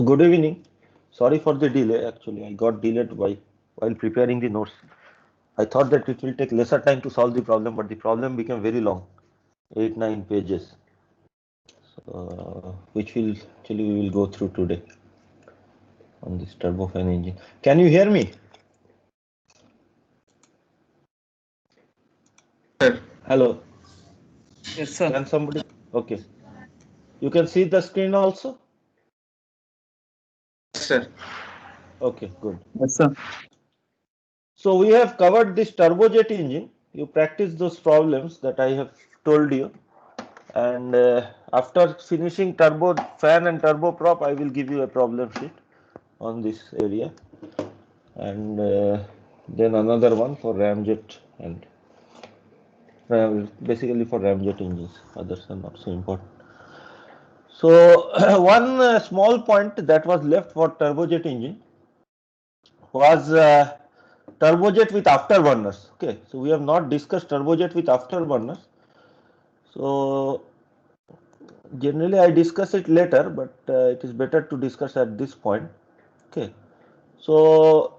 Good evening. Sorry for the delay. Actually, I got delayed while preparing the notes. I thought that it will take lesser time to solve the problem, but the problem became very long, 8-9 pages. So, which will actually we will go through today on this turbofan engine. Can you hear me? Sir. Hello. Yes, sir. Can somebody? Okay. You can see the screen also. Yes, sir. Okay, good. Yes, sir. So we have covered this turbojet engine. You practice those problems that I have told you. And after finishing turbo fan and turboprop, I will give you a problem sheet on this area, and then another one for ramjet and basically for ramjet engines. Others are not so important. So one small point that was left for turbojet engine was turbojet with afterburners. Okay, so we have not discussed turbojet with afterburners. So generally I discuss it later, but it is better to discuss at this point. Okay, so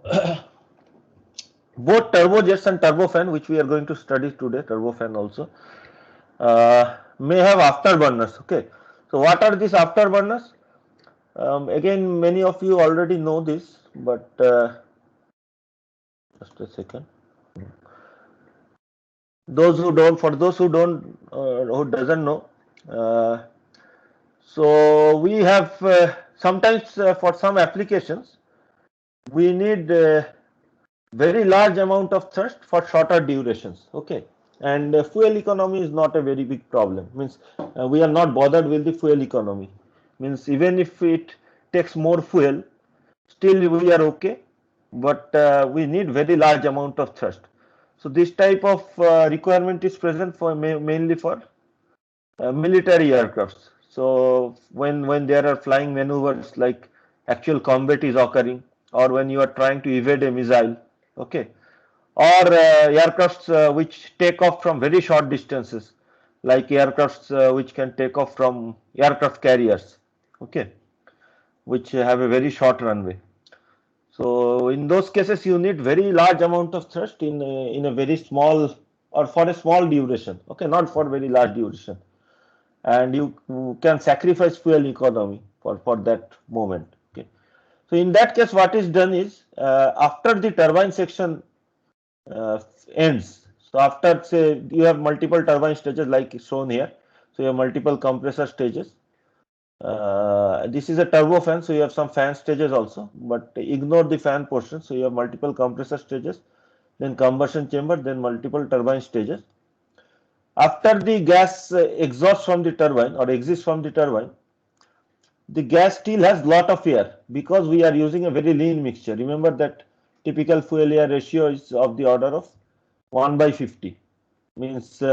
both turbojets and turbofan, which we are going to study today, turbofan also, may have afterburners. Okay, so what are these afterburners? Again, many of you already know this, but just a second. Those who don't, for those who don't, who doesn't know, uh, so we have sometimes for some applications we need very large amount of thrust for shorter durations. Okay, and fuel economy is not a very big problem. Means we are not bothered with the fuel economy. Means even if it takes more fuel, still we are okay, but we need very large amount of thrust. So this type of requirement is present for mainly for military aircrafts. So when there are flying maneuvers like actual combat is occurring, or when you are trying to evade a missile, okay, or aircrafts which take off from very short distances, like aircrafts which can take off from aircraft carriers, okay, which have a very short runway. So in those cases, you need very large amount of thrust in a very small or for a small duration, okay, not for very large duration, and you can sacrifice fuel economy for that moment. Okay, so in that case, what is done is after the turbine section uh, ends. So after, say, you have multiple turbine stages like shown here. So you have multiple compressor stages. This is a turbofan, so you have some fan stages also, but ignore the fan portion. So you have multiple compressor stages, then combustion chamber, then multiple turbine stages. After the gas exhausts from the turbine or exits from the turbine, the gas still has lot of air because we are using a very lean mixture. Remember that typical fuel air ratio is of the order of 1 by 50. Means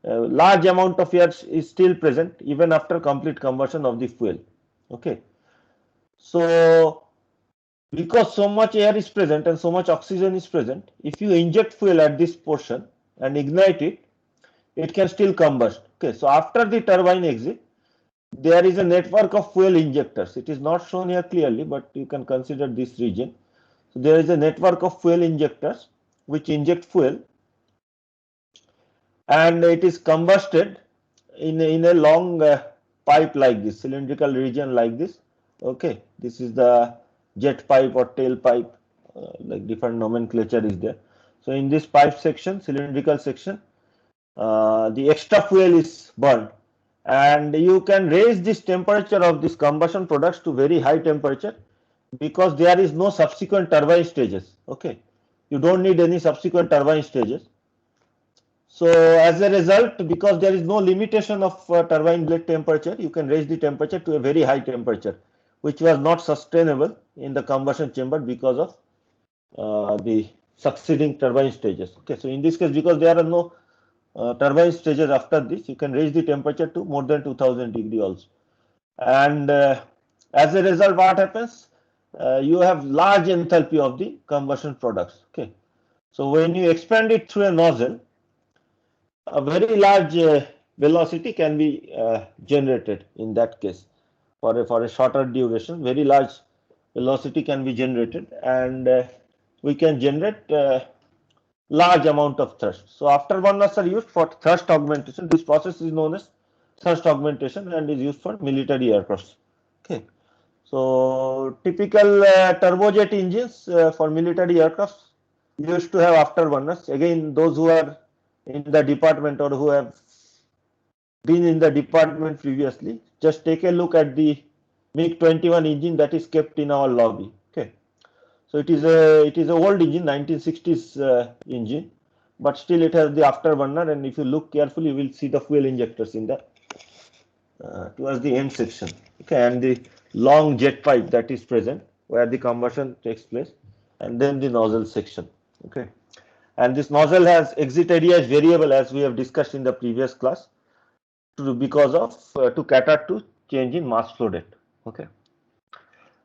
large amount of air is still present even after complete combustion of the fuel. Okay, so because so much air is present and so much oxygen is present, if you inject fuel at this portion and ignite it, it can still combust. Okay, so after the turbine exit, there is a network of fuel injectors. It is not shown here clearly, but you can consider this region. So there is a network of fuel injectors which inject fuel, and it is combusted in a long pipe like this, cylindrical region like this. Okay, this is the jet pipe or tail pipe, like different nomenclature is there. So in this pipe section, cylindrical section, the extra fuel is burned, and you can raise this temperature of this combustion products to very high temperature because there is no subsequent turbine stages. Okay, you don't need any subsequent turbine stages. So as a result, because there is no limitation of turbine blade temperature, you can raise the temperature to a very high temperature, which was not sustainable in the combustion chamber because of the succeeding turbine stages. Okay, so in this case, because there are no turbine stages after this, you can raise the temperature to more than 2000 degree also. And as a result, what happens? You have large enthalpy of the combustion products. Okay, so when you expand it through a nozzle, a very large velocity can be generated in that case. for a shorter duration. Very large velocity can be generated, and we can generate large amount of thrust. So afterburners are used for thrust augmentation. This process is known as thrust augmentation and is used for military aircrafts. Okay. So typical turbojet engines for military aircrafts used to have afterburners. Again, those who are in the department or who have been in the department previously, just take a look at the MiG-21 engine that is kept in our lobby. Okay. So it is a old engine, 1960s engine, but still it has the afterburner, and if you look carefully, you will see the fuel injectors in the towards the end section. Okay, and the long jet pipe that is present where the combustion takes place, and then the nozzle section. Okay, and this nozzle has exit area is variable as we have discussed in the previous class, because of to cater to change in mass flow rate. Okay.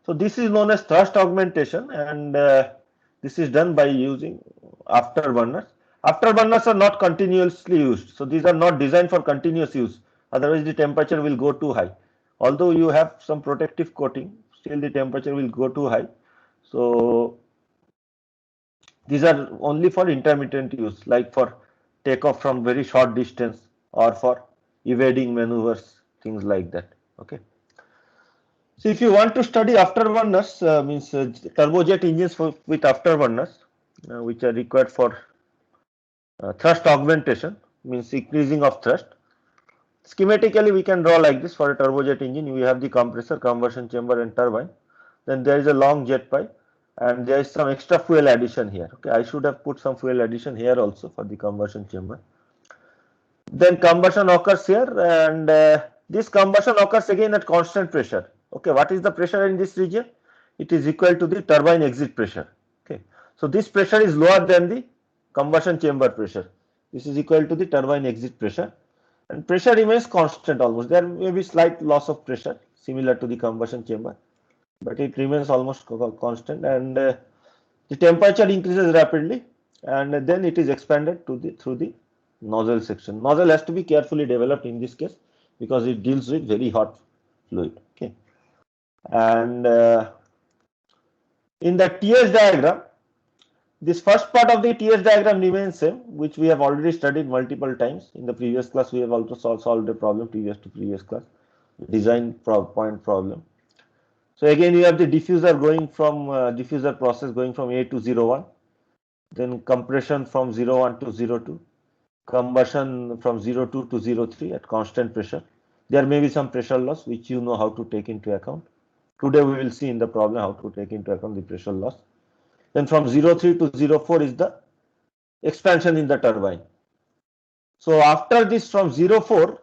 So this is known as thrust augmentation, and this is done by using afterburners. Afterburners are not continuously used, so these are not designed for continuous use. Otherwise, the temperature will go too high. Although you have some protective coating, still the temperature will go too high. So these are only for intermittent use, like for takeoff from very short distance or for evading maneuvers, things like that. Okay. So if you want to study afterburners, means turbojet engines with afterburners, which are required for thrust augmentation, means increasing of thrust. Schematically, we can draw like this. For a turbojet engine, we have the compressor, combustion chamber, and turbine. Then there is a long jet pipe, and there is some extra fuel addition here. Okay, I should have put some fuel addition here also for the combustion chamber. Then combustion occurs here, and this combustion occurs again at constant pressure. Okay, what is the pressure in this region? It is equal to the turbine exit pressure. Okay, so this pressure is lower than the combustion chamber pressure. This is equal to the turbine exit pressure, and pressure remains constant almost. There may be slight loss of pressure similar to the combustion chamber, but it remains almost constant, and the temperature increases rapidly, and then it is expanded to the through the nozzle section. Nozzle has to be carefully developed in this case because it deals with very hot fluid. Okay, and in the TS diagram, this first part of the TS diagram remains same, which we have already studied multiple times. In the previous class, we have also solved a problem previous to previous class, design point problem. So again, you have the diffuser going from diffuser process going from A to 01, then compression from 01 to 02, combustion from 02 to 03 at constant pressure. There may be some pressure loss which you know how to take into account. Today we will see in the problem how to take into account the pressure loss. Then from 03 to 04 is the expansion in the turbine. So after this from 04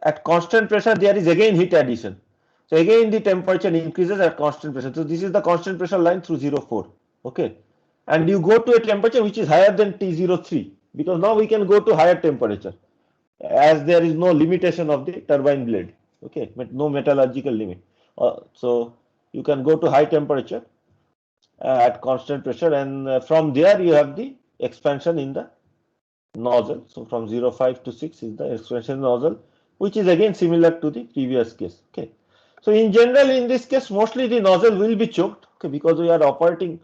at constant pressure there is again heat addition. So again the temperature increases at constant pressure. So this is the constant pressure line through 04. Okay. And you go to a temperature which is higher than T03 because now we can go to higher temperature as there is no limitation of the turbine blade. Okay. No metallurgical limit. So you can go to high temperature at constant pressure, and from there you have the expansion in the nozzle. So from 05 to 6 is the expansion nozzle, which is again similar to the previous case. Okay. So in general, in this case, mostly the nozzle will be choked, okay, because we are operating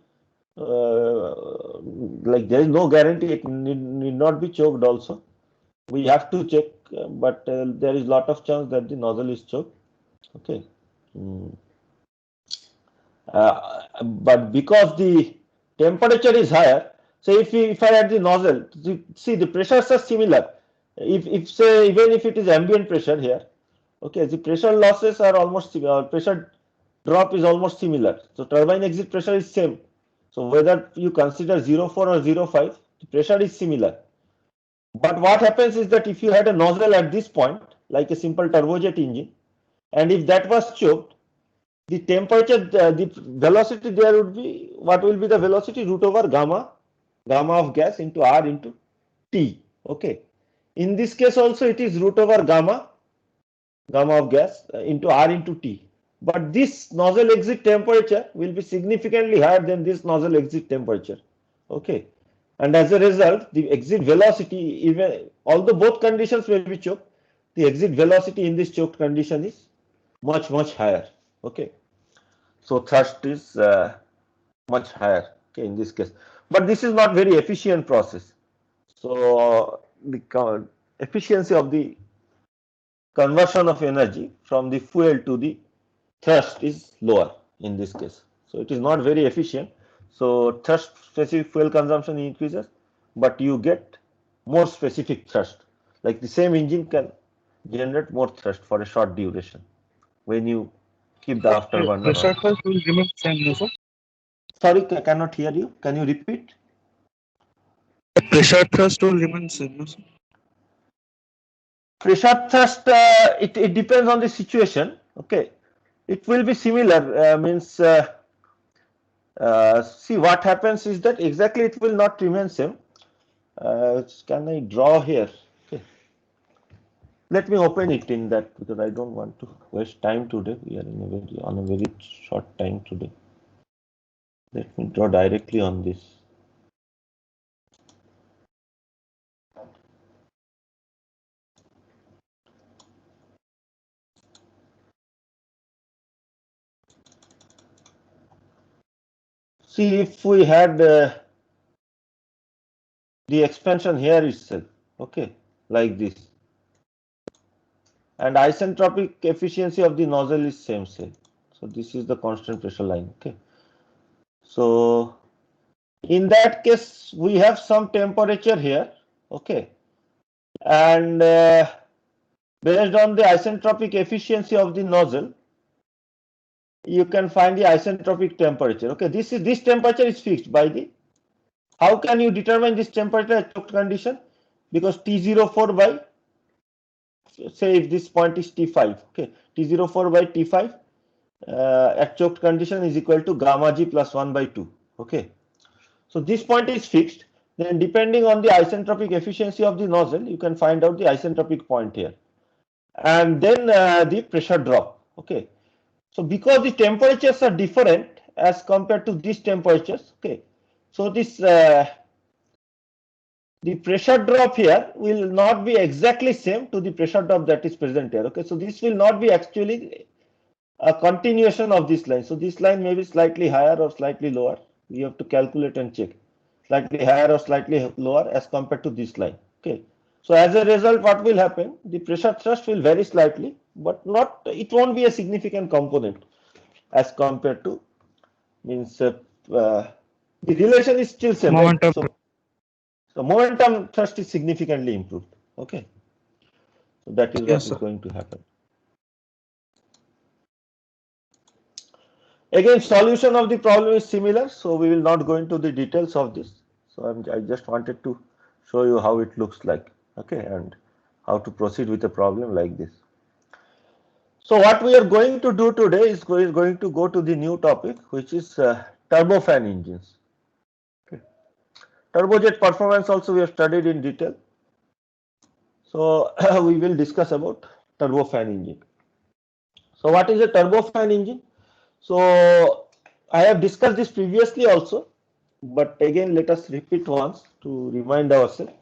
like there is no guarantee it need not be choked also. We have to check, but there is lot of chance that the nozzle is choked. Okay. But because the temperature is higher, so if I add the nozzle, see the pressures are similar. If say even if it is ambient pressure here, okay, the pressure losses are almost similar. Pressure drop is almost similar. So turbine exit pressure is same. So whether you consider 04 or 05, the pressure is similar. But what happens is that if you had a nozzle at this point, like a simple turbojet engine, and if that was choked, the temperature, the velocity there would be, what will be the velocity? Root over gamma of gas into R into T. Okay. In this case also it is root over gamma of gas into R into T. But this nozzle exit temperature will be significantly higher than this nozzle exit temperature. Okay. And as a result, the exit velocity, even although both conditions may be choked, the exit velocity in this choked condition is much higher. Okay, so thrust is much higher. Okay, in this case, but this is not very efficient process. So the efficiency of the conversion of energy from the fuel to the thrust is lower in this case. So it is not very efficient. So thrust specific fuel consumption increases, but you get more specific thrust. Like the same engine can generate more thrust for a short duration when you keep the afterburner on. Pressure thrust will remain same, no, sir? Sorry, I cannot hear you. Can you repeat? Pressure thrust will remain same, no, sir? Pressure thrust, it depends on the situation. Okay, it will be similar. Means see what happens is that exactly it will not remain same. Can I draw here? Okay. Let me open it in that because I don't want to waste time today. We are on a very short time today. Let me draw directly on this. See, if we had the expansion here itself, okay, like this, and isentropic efficiency of the nozzle is same, say. So this is the constant pressure line, okay. So in that case, we have some temperature here, okay, and based on the isentropic efficiency of the nozzle, you can find the isentropic temperature. Okay, this temperature is fixed by the. How can you determine this temperature at choked condition? Because T04 by, say if this point is T5, okay, T04 by T5 at choked condition is equal to gamma g plus 1 by 2. Okay, so this point is fixed. Then depending on the isentropic efficiency of the nozzle, you can find out the isentropic point here, and then the pressure drop. Okay, so because the temperatures are different as compared to these temperatures, okay, so this the pressure drop here will not be exactly same to the pressure drop that is present here. Okay, so this will not be actually a continuation of this line. So this line may be slightly higher or slightly lower. You have to calculate and check. Slightly higher or slightly lower as compared to this line. Okay. So as a result, what will happen? The pressure thrust will vary slightly, but not. It won't be a significant component as compared to, means the relation is still same, right? Momentum. So momentum thrust is significantly improved. Okay. So that is what is going to happen. Again, solution of the problem is similar, so we will not go into the details of this. So I just wanted to show you how it looks like, okay, and how to proceed with a problem like this. So what we are going to do today is going to go to the new topic, which is turbofan engines. Okay. Turbojet performance also we have studied in detail. So we will discuss about turbofan engine. So what is a turbofan engine? So I have discussed this previously also, but again let us repeat once to remind ourselves.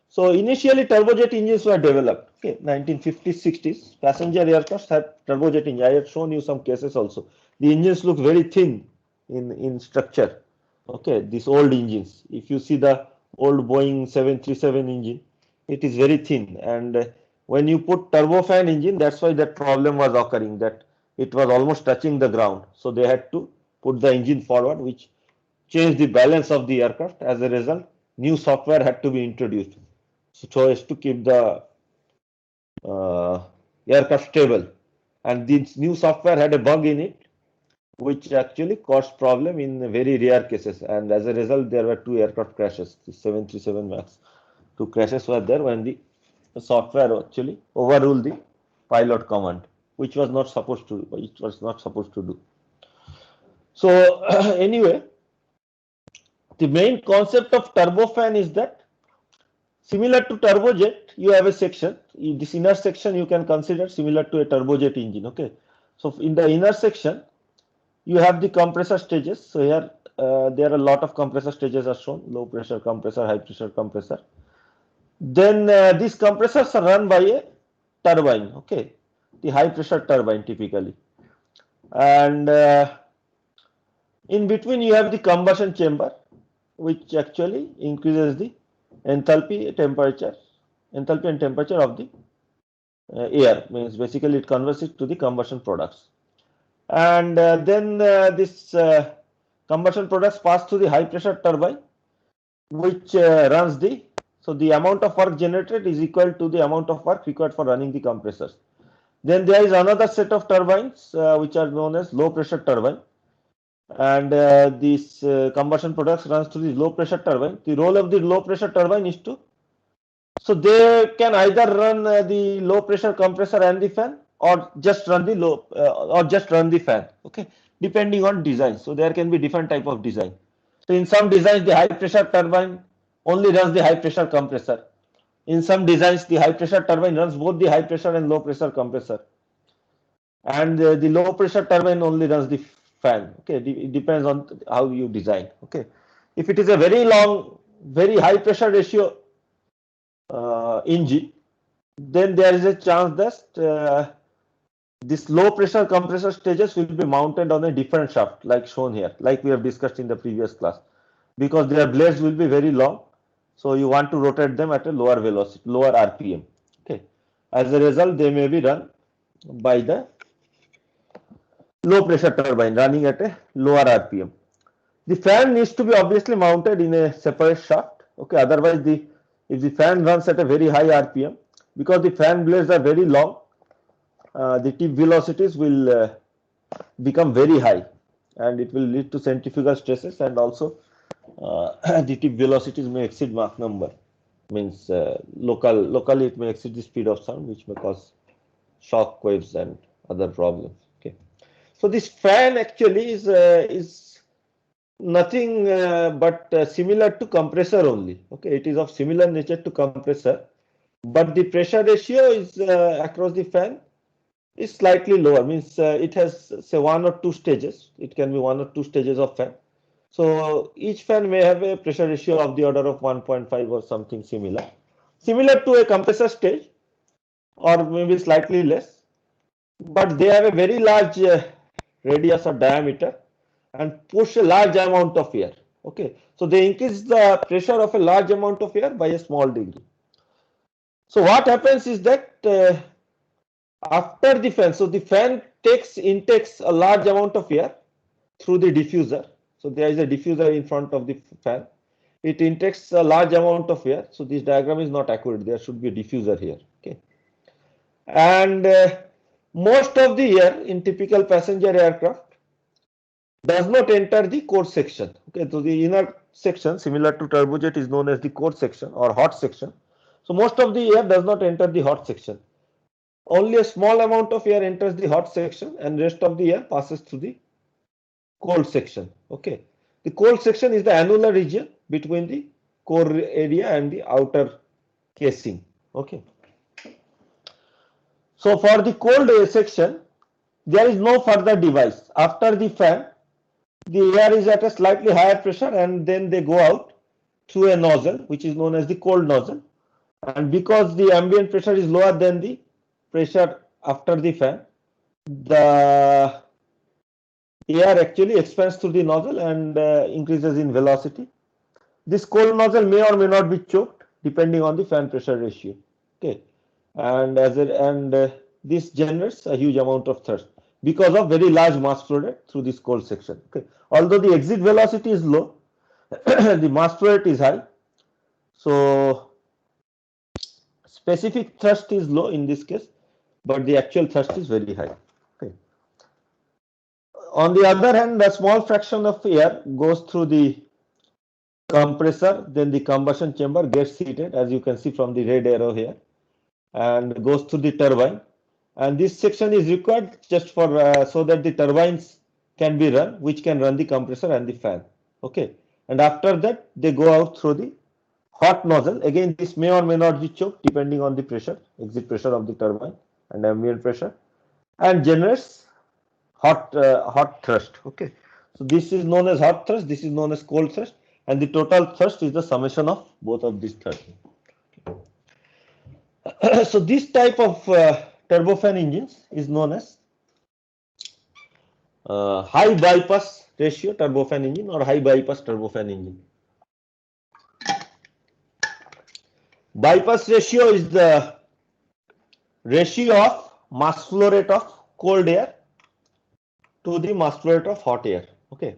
So initially turbojet engines were developed, okay, 1950s, 60s. Passenger aircraft had turbojet engine. I have shown you some cases also. The engines look very thin in structure. Okay, these old engines. If you see the old Boeing 737 engine, it is very thin, and when you put turbofan engine, that's why that problem was occurring, that it was almost touching the ground. So they had to put the engine forward, which changed the balance of the aircraft. As a result, new software had to be introduced so as to keep the aircraft stable. And this new software had a bug in it, which actually caused problem in very rare cases. And as a result, there were 2 aircraft crashes. The 737 MAX 2 crashes were there when the software actually overruled the pilot command, which was not supposed to. Do. So anyway, the main concept of turbofan is that similar to turbojet, you have a section. In this inner section you can consider similar to a turbojet engine. Okay, so in the inner section you have the compressor stages. So here there are a lot of compressor stages are shown: low pressure compressor, high pressure compressor. Then these compressors are run by a turbine. Okay, the high pressure turbine typically. And in between you have the combustion chamber, which actually increases the enthalpy and temperature of the air. Means basically it converts it to the combustion products. And then this combustion products pass through the high pressure turbine, which runs the, so the amount of work generated is equal to the amount of work required for running the compressors. Then there is another set of turbines which are known as low pressure turbine, and these combustion products runs through the low pressure turbine. The role of the low pressure turbine is to, so they can either run the low pressure compressor and the fan, or just run the fan, okay, depending on design. So there can be different type of design. So in some designs the high pressure turbine only runs the high pressure compressor. In some designs the high pressure turbine runs both the high pressure and low pressure compressor, and the low pressure turbine only runs the fan. Okay, it depends on how you design. Okay, if it is a very long, very high pressure ratio engine, then there is a chance that this low pressure compressor stages will be mounted on a different shaft, like shown here, like we have discussed in the previous class, because their blades will be very long. So you want to rotate them at a lower velocity, lower RPM. Okay, as a result, they may be run by the low pressure turbine running at a lower RPM. The fan needs to be obviously mounted in a separate shaft. Okay, otherwise if the fan runs at a very high RPM, because the fan blades are very long, the tip velocities will become very high, and it will lead to centrifugal stresses, and also the tip velocities may exceed Mach number. Means locally it may exceed the speed of sound, which may cause shock waves and other problems. Okay, so this fan actually is nothing but similar to compressor only. Okay, it is of similar nature to compressor, but the pressure ratio is across the fan is slightly lower. Means it has, say, 1 or 2 stages. It can be 1 or 2 stages of fan. So each fan may have a pressure ratio of the order of 1.5 or something similar to a compressor stage, or maybe slightly less, but they have a very large radius or diameter and push a large amount of air. Okay, so they increase the pressure of a large amount of air by a small degree. So what happens is that after the fan, so the fan intakes a large amount of air through the diffuser. So there is a diffuser in front of the fan. It intakes a large amount of air. So this diagram is not accurate. There should be a diffuser here. Okay, and most of the air in typical passenger aircraft does not enter the core section. Okay, so the inner section, similar to turbojet, is known as the core section or hot section. So most of the air does not enter the hot section. Only a small amount of air enters the hot section, and rest of the air passes through the cold section. Okay, the cold section is the annular region between the core area and the outer casing. Okay, so for the cold section, there is no further device. After the fan, the air is at a slightly higher pressure, and then they go out through a nozzle, which is known as the cold nozzle. And because the ambient pressure is lower than the pressure after the fan, the air actually expands through the nozzle and increases in velocity. This cold nozzle may or may not be choked depending on the fan pressure ratio. Okay, and this generates a huge amount of thrust because of very large mass flow rate through this cold section. Okay, although the exit velocity is low, the mass flow rate is high, so specific thrust is low in this case, but the actual thrust is very high. Okay. On the other hand, a small fraction of air goes through the compressor, then the combustion chamber gets heated, as you can see from the red arrow here, and goes through the turbine. And this section is required just for so that the turbines can be run, which can run the compressor and the fan. Okay, and after that they go out through the hot nozzle. Again, this may or may not be choked depending on the pressure, exit pressure of the turbine and ambient pressure, and generates hot thrust. Okay, so this is known as hot thrust, this is known as cold thrust, and the total thrust is the summation of both of these thrusts. So this type of turbofan engines is known as high bypass ratio turbofan engine or high bypass turbofan engine. Bypass ratio is the ratio of mass flow rate of cold air to the mass flow rate of hot air. Okay.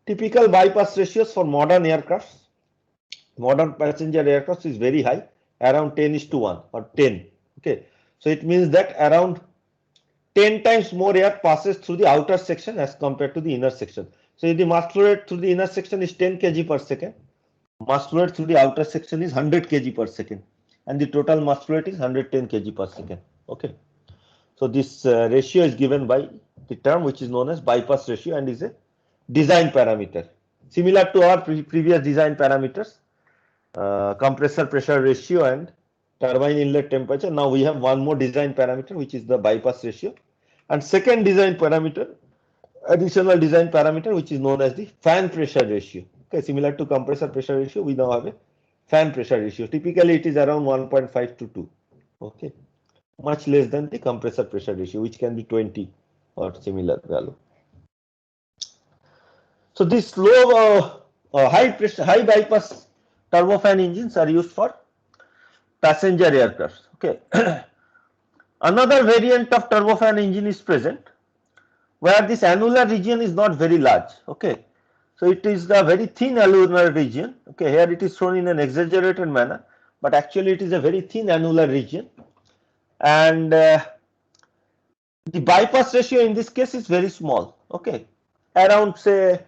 Typical bypass ratios for modern aircrafts, modern passenger aircrafts is very high, around 10:1 or 10. Okay. So it means that around 10 times more air passes through the outer section as compared to the inner section. So if the mass flow rate through the inner section is 10 kg per second, mass flow rate through the outer section is 100 kg per second, and the total mass flow rate is 110 kg per second. Okay. So this ratio is given by the term which is known as bypass ratio and is a design parameter. Similar to our previous design parameters, compressor pressure ratio and turbine inlet temperature. Now we have one more design parameter which is the bypass ratio, and second design parameter, additional design parameter which is known as the fan pressure ratio. Okay, similar to compressor pressure ratio, we now have a fan pressure ratio. Typically it is around 1.5 to 2. Okay, much less than the compressor pressure ratio, which can be 20 or similar value. So these low high pressure, high bypass turbofan engines are used for passenger aircraft. Okay. Another variant of turbofan engine is present where this annular region is not very large. Okay. So it is the very thin annular region. Okay. Here it is shown in an exaggerated manner, but actually it is a very thin annular region, and the bypass ratio in this case is very small. Okay. Around say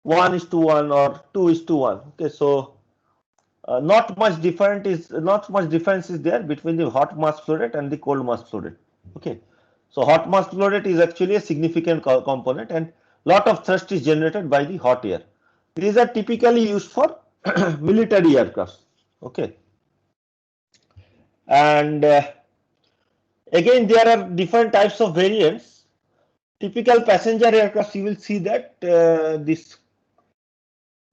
1:1 or 2:1. Okay. So not much difference is there between the hot mass flow rate and the cold mass flow rate. Okay, so hot mass flow rate is actually a significant component, and lot of thrust is generated by the hot air. These are typically used for military aircrafts. Okay, and again there are different types of variants. Typical passenger aircrafts, you will see that this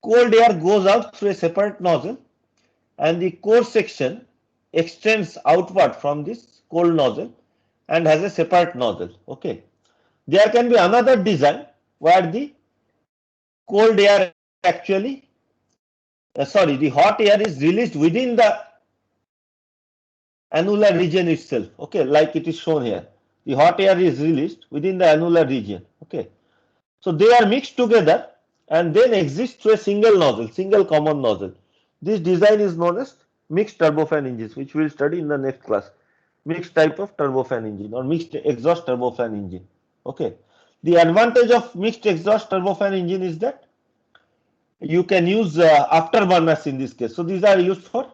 cold air goes out through a separate nozzle, and the core section extends outward from this cold nozzle and has a separate nozzle. Okay, there can be another design where the cold air actually the hot air is released within the annular region itself. Okay, like it is shown here, the hot air is released within the annular region. Okay, so they are mixed together and then exist through a single nozzle, single common nozzle. This design is known as mixed turbofan engines, which we will study in the next class. Mixed type of turbofan engine or mixed exhaust turbofan engine. Okay. The advantage of mixed exhaust turbofan engine is that you can use afterburners in this case. So these are used for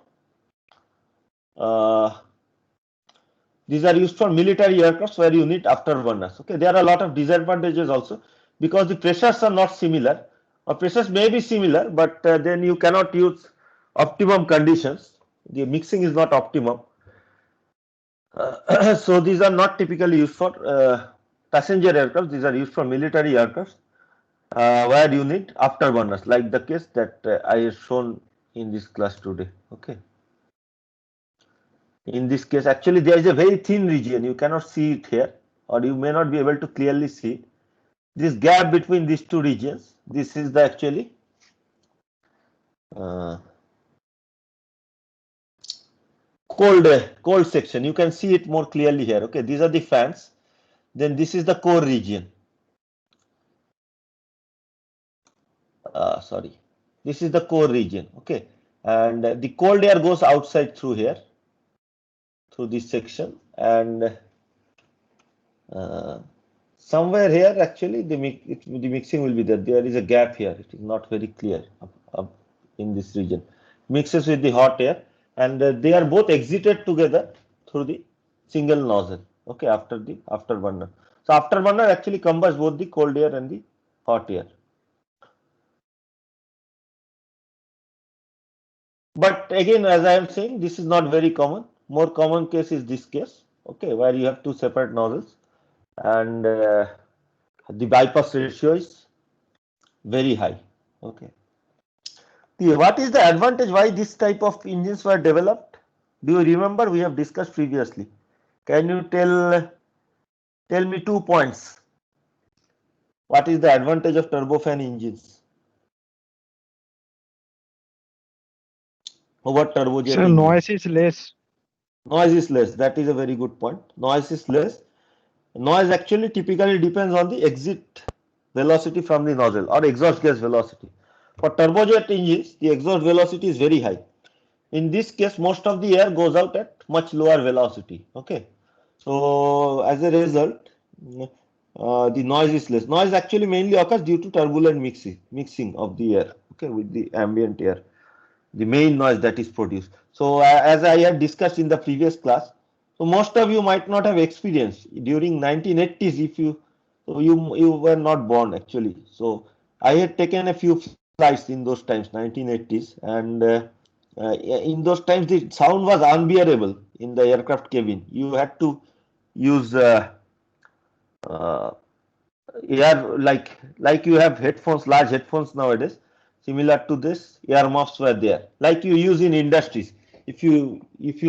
military aircrafts where you need afterburners. Okay. There are a lot of disadvantages also because the pressures are not similar, or pressures may be similar, but then you cannot use optimum conditions. The mixing is not optimum. So these are not typically used for passenger aircraft. These are used for military aircraft where you need afterburners, like the case that I have shown in this class today. Okay. In this case, actually there is a very thin region. You cannot see it here, or you may not be able to clearly see it. This gap between these two regions, this is the actually cold section. You can see it more clearly here. Okay, these are the fans. Then this is the core region. This is the core region. Okay, and the cold air goes outside through here, through this section, and somewhere here actually the mixing will be there. There is a gap here. It is not very clear up in this region. Mixes with the hot air, and they are both exited together through the single nozzle. Okay, after the afterburner. So afterburner actually combines both the cold air and the hot air. But again, as I am saying, this is not very common. More common case is this case. Okay, where you have two separate nozzles, and the bypass ratio is very high. Okay. What is the advantage? Why this type of engines were developed? Do you remember? We have discussed previously. Can you tell me 2 points? What is the advantage of turbofan engines over turbojet Sir, engines? noise is less. Noise is less. That is a very good point. Noise is less. Noise actually typically depends on the exit velocity from the nozzle or exhaust gas velocity. For turbojet engines, the exhaust velocity is very high. In this case, most of the air goes out at much lower velocity. Okay, so as a result, the noise is less. Noise actually mainly occurs due to turbulent mixing of the air. Okay, with the ambient air, the main noise that is produced. So as I had discussed in the previous class, so most of you might not have experienced during 1980s. If you were not born actually. So I had taken a few flights in those times, 1980s, and in those times the sound was unbearable in the aircraft cabin. You had to use uh, ear like you have headphones, large headphones nowadays. Similar to this, earmuffs were there, like you use in industries. If you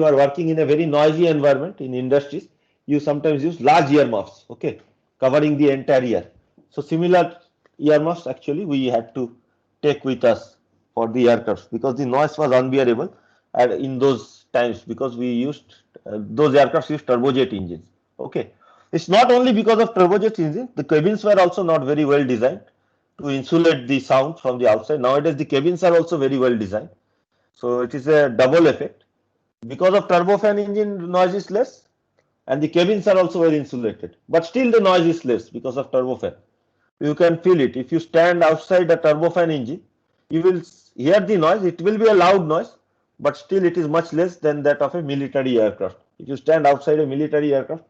are working in a very noisy environment in industries, you sometimes use large earmuffs, okay, covering the entire ear. So similar earmuffs actually we had to take with us for the aircrafts because the noise was unbearable in those times because we used those aircrafts used turbojet engines. Okay, it's not only because of turbojet engines, the cabins were also not very well designed to insulate the sound from the outside. Nowadays, the cabins are also very well designed. So it is a double effect. Because of turbofan engine, noise is less, and the cabins are also well insulated. But still, the noise is less because of turbofan. You can feel it. If you stand outside a turbofan engine, you will hear the noise. It will be a loud noise, but still it is much less than that of a military aircraft. If you stand outside a military aircraft,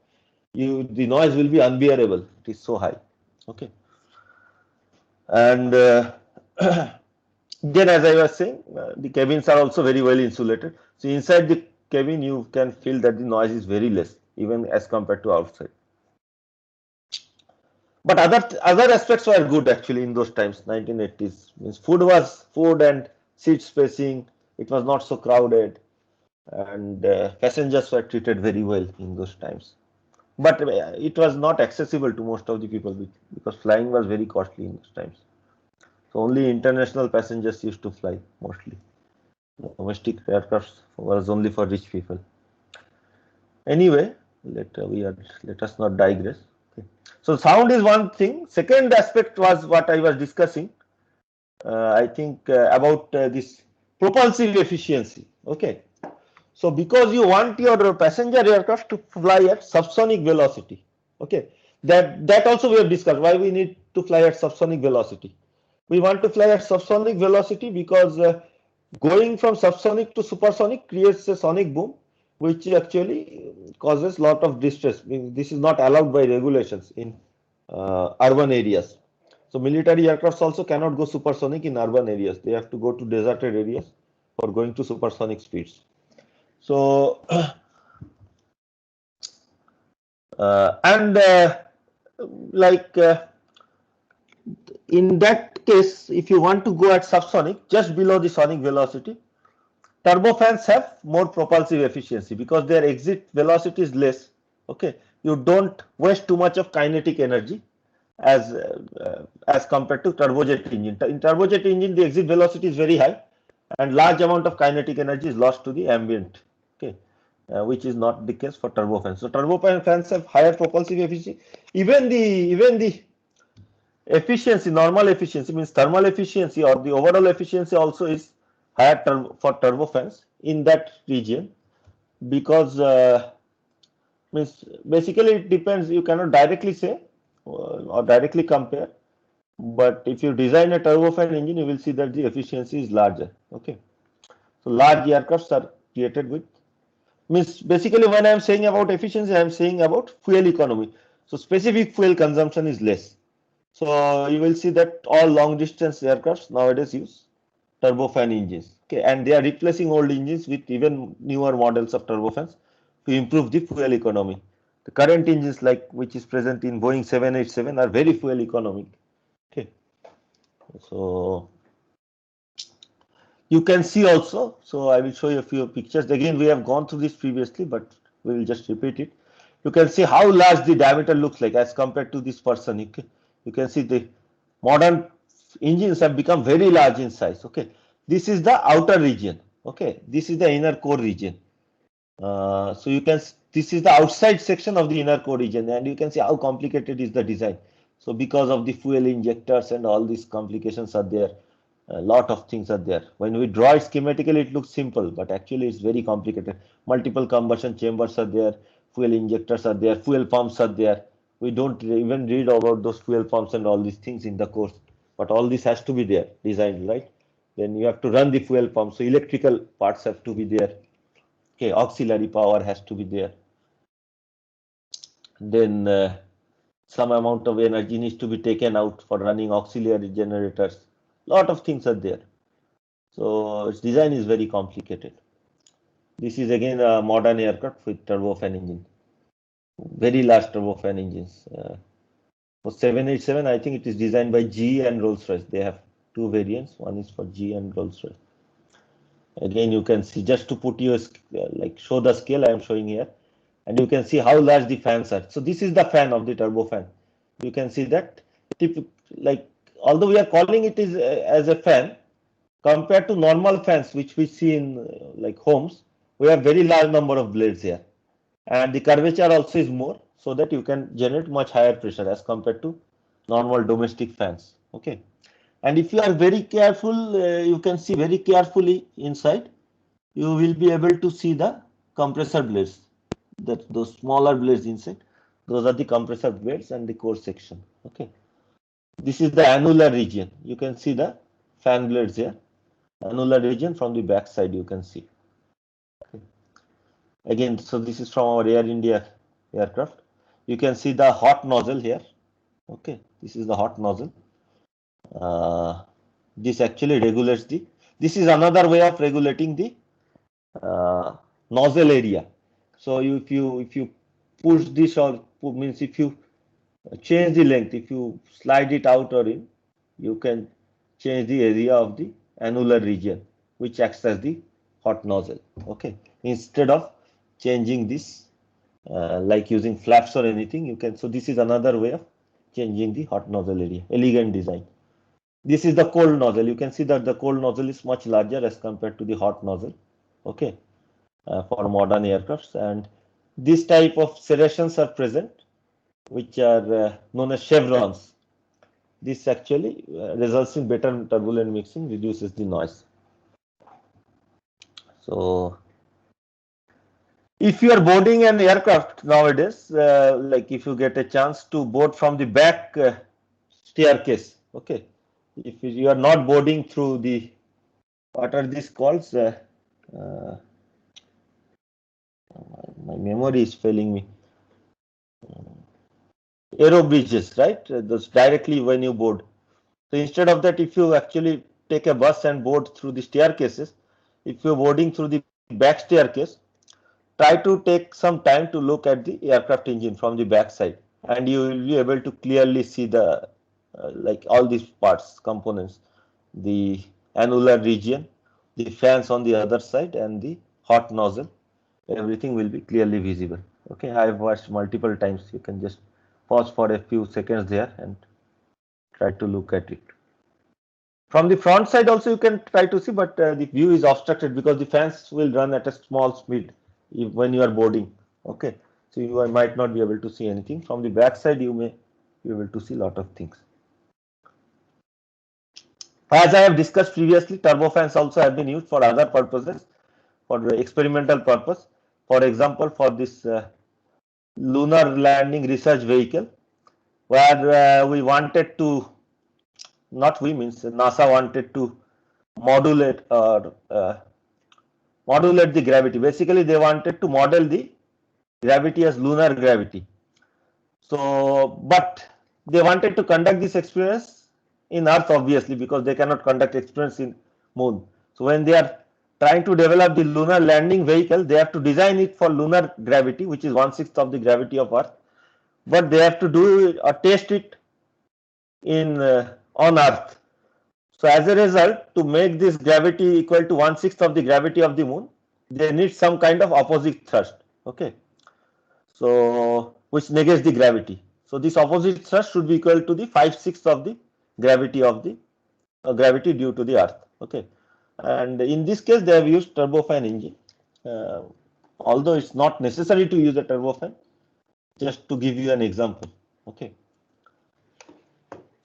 the noise will be unbearable. It is so high. Okay, and then as I was saying, the cabins are also very well insulated. So inside the cabin, you can feel that the noise is very less, even as compared to outside. But other aspects were good actually in those times, 1980s. Means food and seat spacing. It was not so crowded, and passengers were treated very well in those times. But it was not accessible to most of the people because flying was very costly in those times. So only international passengers used to fly mostly. Domestic aircraft was only for rich people. Anyway, let us not digress. Okay. So sound is one thing. Second aspect was what I was discussing. I think about this propulsive efficiency. Okay. So because you want your passenger aircraft to fly at subsonic velocity. Okay. That also we have discussed why we need to fly at subsonic velocity. We want to fly at subsonic velocity because going from subsonic to supersonic creates a sonic boom, which actually causes lot of distress. This is not allowed by regulations in urban areas. So military aircrafts also cannot go supersonic in urban areas. They have to go to deserted areas for going to supersonic speeds. So and like in that case, if you want to go at subsonic, just below the sonic velocity, turbofans have more propulsive efficiency because their exit velocity is less. Okay, you don't waste too much of kinetic energy as compared to turbojet engine. In turbojet engine, the exit velocity is very high, and large amount of kinetic energy is lost to the ambient. Okay, which is not the case for turbofans. So turbofans have higher propulsive efficiency. Even the efficiency, normal efficiency means thermal efficiency or the overall efficiency also is higher for turbofans in that region because means basically it depends. You cannot directly say or directly compare, but if you design a turbofan engine, you will see that the efficiency is larger. Okay, so large aircrafts are created with means basically when I am saying about efficiency, I am saying about fuel economy. So specific fuel consumption is less. So you will see that all long distance aircrafts nowadays use turbofan engines. Okay, and they are replacing old engines with even newer models of turbofans to improve the fuel economy. The current engines like which is present in Boeing 787 are very fuel economic. Okay, so you can see also. So I will show you a few pictures. Again, we have gone through this previously, but we will just repeat it. you can see how large the diameter looks like as compared to this person. You can see the modern engines have become very large in size. Okay, this is the outer region. Okay, this is the inner core region. So you can, this is the outside section of the inner core region, and you can see how complicated is the design. So because of the fuel injectors and all these complications are there, a lot of things are there. When we draw it schematically, it looks simple, but actually it's very complicated. Multiple combustion chambers are there, fuel injectors are there, fuel pumps are there. We don't even read about those fuel pumps and all these things in the course, but all this has to be there, designed, right? Then you have to run the fuel pump, so electrical parts have to be there. Okay, auxiliary power has to be there. Then some amount of energy needs to be taken out for running auxiliary generators. Lot of things are there. So its design is very complicated. This is again a modern aircraft with turbofan engine. Very large turbofan engines. For 787, I think it is designed by GE and Rolls-Royce. They have two variants. One is for GE and Rolls-Royce. Again, you can see, just to put you like show the scale I am showing here, and you can see how large the fans are. So this is the fan of the turbofan. You can see that, like, although we are calling it is as a fan, compared to normal fans which we see in like homes, we have very large number of blades here, and the curvature also is more, so that you can generate much higher pressure as compared to normal domestic fans. Okay, and if you are very careful, you can see very carefully inside, you will be able to see the compressor blades, that those smaller blades inside, those are the compressor blades and the core section. Okay, this is the annular region. You can see the fan blades here. Annular region from the back side you can see. Okay. Again, so this is from our Air India aircraft. You can see the hot nozzle here. Okay, this is the hot nozzle. This actually regulates the, this is another way of regulating the nozzle area. So if you push this, or means if you change the length, if you slide it out or in, you can change the area of the annular region, which acts as the hot nozzle. Okay, instead of changing this like using flaps or anything, you can. So this is another way of changing the hot nozzle area. Elegant design. This is the cold nozzle. You can see that the cold nozzle is much larger as compared to the hot nozzle. Okay, for modern aircrafts, and this type of serrations are present, which are known as chevrons. This actually results in better turbulent mixing, reduces the noise. So if you are boarding an aircraft nowadays, like if you get a chance to board from the back staircase, okay, if you are not boarding through the, what are these called? My memory is failing me. Aero bridges, right? Those directly when you board. So instead of that, if you actually take a bus and board through the staircases, if you're boarding through the back staircase, try to take some time to look at the aircraft engine from the back side, and you will be able to clearly see the like all these parts, components, the annular region, the fans on the other side, and the hot nozzle. Everything will be clearly visible. Okay, I have watched multiple times. You can just pause for a few seconds there and try to look at it. From the front side also you can try to see, but the view is obstructed because the fans will run at a small speed when you are boarding. Okay, so you might not be able to see anything. From the back side you may be able to see a lot of things. As I have discussed previously, turbofans also have been used for other purposes, for the experimental purpose. For example, for this lunar landing research vehicle, where we wanted to, not we means NASA wanted to modulate or modulate the gravity. Basically, they wanted to model the gravity as lunar gravity. So, but they wanted to conduct this experience in Earth, obviously, because they cannot conduct experience in Moon. So, when they are trying to develop the lunar landing vehicle, they have to design it for lunar gravity, which is 1/6 of the gravity of Earth. But they have to do or test it in on Earth. So as a result, to make this gravity equal to 1/6 of the gravity of the Moon, they need some kind of opposite thrust. Okay. So which negates the gravity. So this opposite thrust should be equal to the 5/6 of the gravity of the gravity due to the earth. Okay, and in this case they have used turbofan engine. Uh, Although it's not necessary to use a turbofan, just to give you an example. Okay.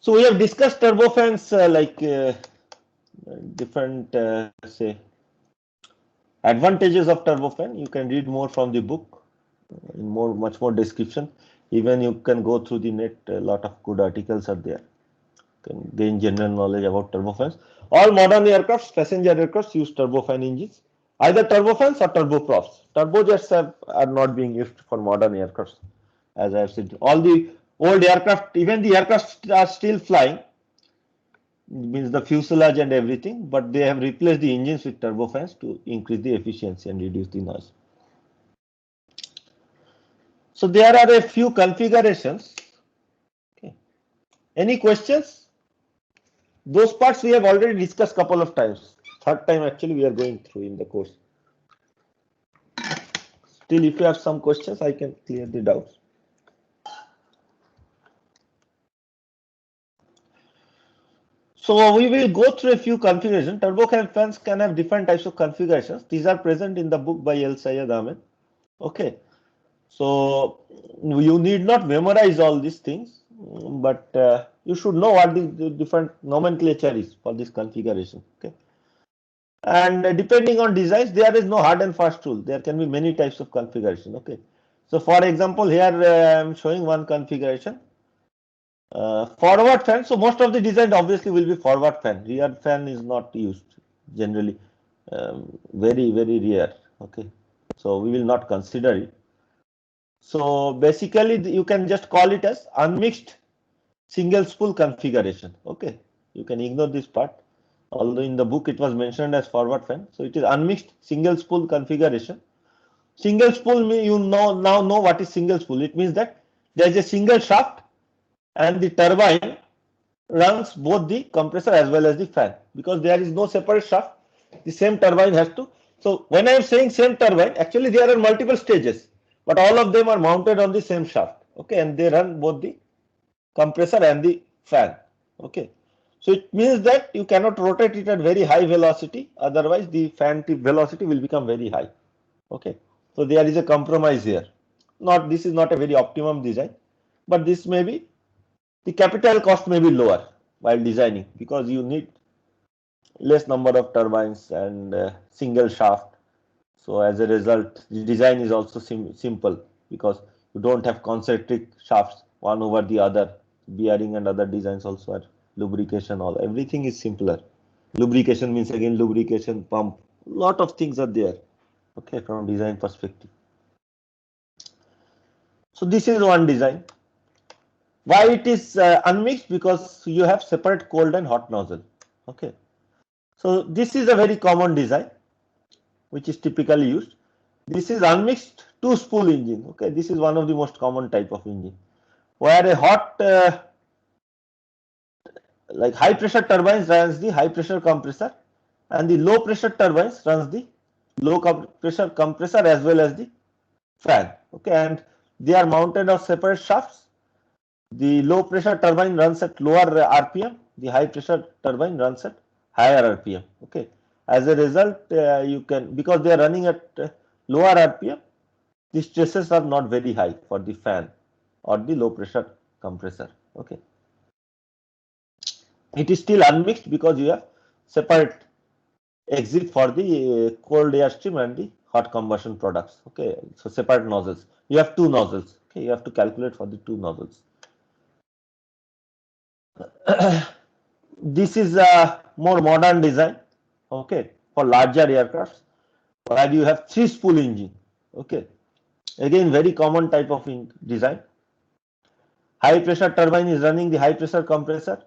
So we have discussed turbofans different say advantages of turbofan. You can read more from the book in much more description. Even you can go through the net. A lot of good articles are there. You can gain general knowledge about turbofans. All modern aircrafts, passenger aircrafts use turbofan engines, either turbofans or turboprops. Turbojets are not being used for modern aircrafts, as I have said. All the old aircraft, even the aircraft are still flying, means the fuselage and everything, but they have replaced the engines with turbofans to increase the efficiency and reduce the noise. So there are a few configurations. Okay. Any questions? Those parts we have already discussed couple of times. Third time actually we are going through in the course. Still, if you have some questions, I can clear the doubts. So we will go through a few configurations. Turbofan fans can have different types of configurations. These are present in the book by El Sayed Ahmed. Okay. So you need not memorize all these things, but you should know what the different nomenclature is for this configuration. Okay. And depending on designs, there is no hard and fast rule. There can be many types of configuration. Okay. So for example, here I am showing one configuration. Forward fan. So most of the design obviously will be forward fan. Rear fan is not used generally. Very rare. Okay. So we will not consider it. So basically you can just call it as unmixed single spool configuration. Okay. You can ignore this part. Although in the book it was mentioned as forward fan. So it is unmixed single spool configuration. Single spool, you now know what is single spool. It means that there is a single shaft and the turbine runs both the compressor as well as the fan, because there is no separate shaft. The same turbine has to. So when I am saying same turbine, actually there are multiple stages, but all of them are mounted on the same shaft. Okay, and they run both the compressor and the fan. Okay, so it means that you cannot rotate it at very high velocity, otherwise the fan tip velocity will become very high. Okay, so there is a compromise here. This is not a very optimum design, but this may be, the capital cost may be lower while designing, because you need less number of turbines and single shaft. So as a result, the design is also simple, because you don't have concentric shafts one over the other. Bearing and other designs also are lubrication, everything is simpler. Lubrication means again lubrication pump. Lot of things are there. Okay, from design perspective. So this is one design. Why it is unmixed? Because you have separate cold and hot nozzle. Okay, so this is a very common design which is typically used. This is unmixed two spool engine. Okay, this is one of the most common type of engine, where a hot like high pressure turbines runs the high pressure compressor, and the low pressure turbines runs the low pressure compressor as well as the fan. Okay, and they are mounted on separate shafts. The low pressure turbine runs at lower RPM. The high pressure turbine runs at higher RPM. Okay. As a result, you can, because they are running at lower RPM, the stresses are not very high for the fan or the low pressure compressor. Okay. It is still unmixed because you have separate exit for the cold air stream and the hot combustion products. Okay. So separate nozzles. You have two nozzles. Okay. You have to calculate for the two nozzles. This is a more modern design, okay, for larger aircrafts, where you have three spool engine. Okay, again very common type of design. High pressure turbine is running the high pressure compressor.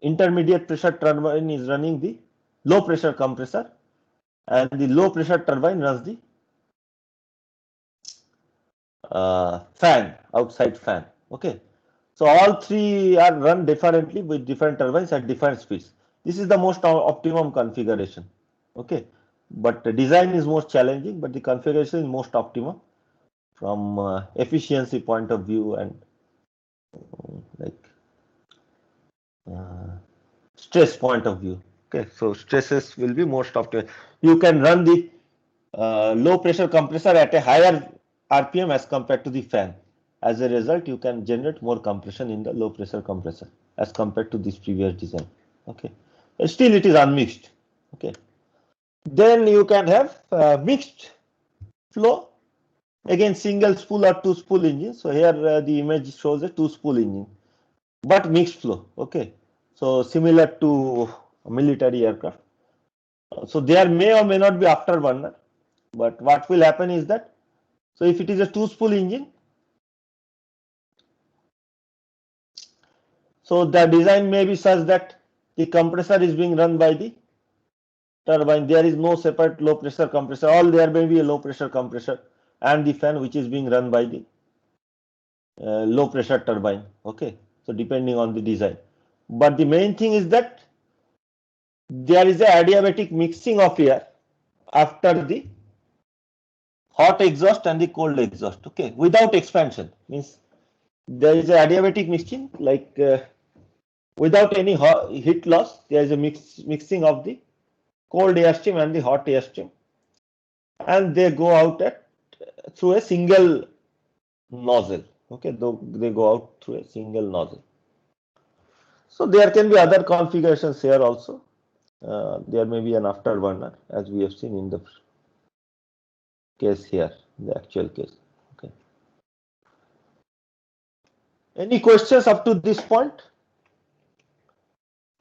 Intermediate pressure turbine is running the low pressure compressor, and the low pressure turbine runs the fan, outside fan. Okay, so all three are run differently with different turbines at different speeds. This is the most optimum configuration. Okay, but the design is most challenging, but the configuration is most optimum. from efficiency point of view and like stress point of view. Okay, so stresses will be most of the. You can run the low pressure compressor at a higher RPM as compared to the fan. As a result, you can generate more compression in the low pressure compressor as compared to this previous design. Okay, but still it is unmixed. Okay, then you can have mixed flow. Again, single spool or two spool engine. So here the image shows a two spool engine, but mixed flow. Okay, so similar to military aircraft. So there may or may not be afterburner, but what will happen is that, so if it is a two spool engine, so the design may be such that the compressor is being run by the turbine. There is no separate low pressure compressor. All there may be a low pressure compressor and the fan which is being run by the low pressure turbine. Okay, so depending on the design, but the main thing is that there is a adiabatic mixing of air after the hot exhaust and the cold exhaust. Okay, without expansion, means there is a adiabatic mixing, like without any heat loss. There is a mixing of the cold airstream and the hot airstream, and they go out at through a single nozzle. Okay, they go out through a single nozzle. So there can be other configurations here also. There may be an afterburner, as we have seen in the case here, the actual case. Okay. Any questions up to this point?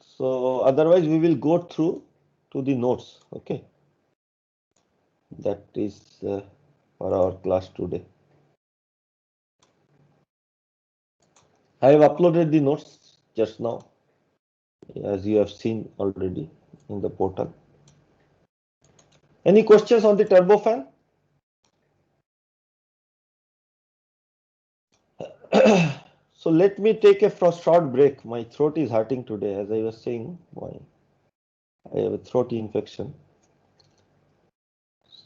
So otherwise we will go through to the notes. Okay, that is for our class today. I have uploaded the notes just now, as you have seen already in the portal. Any questions on the turbofan? So let me take a short break. My throat is hurting today, as I was saying. I have a throat infection.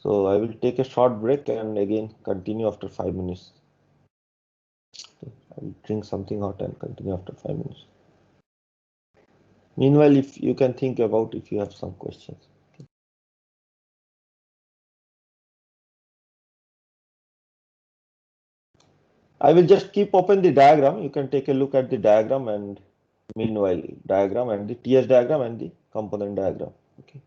So I will take a short break and again continue after 5 minutes. I will drink something hot and continue after 5 minutes. Meanwhile, if you can think about if you have some questions. I will just keep open the diagram. You can take a look at the diagram and meanwhile diagram and the TS diagram and the component diagram. Okay.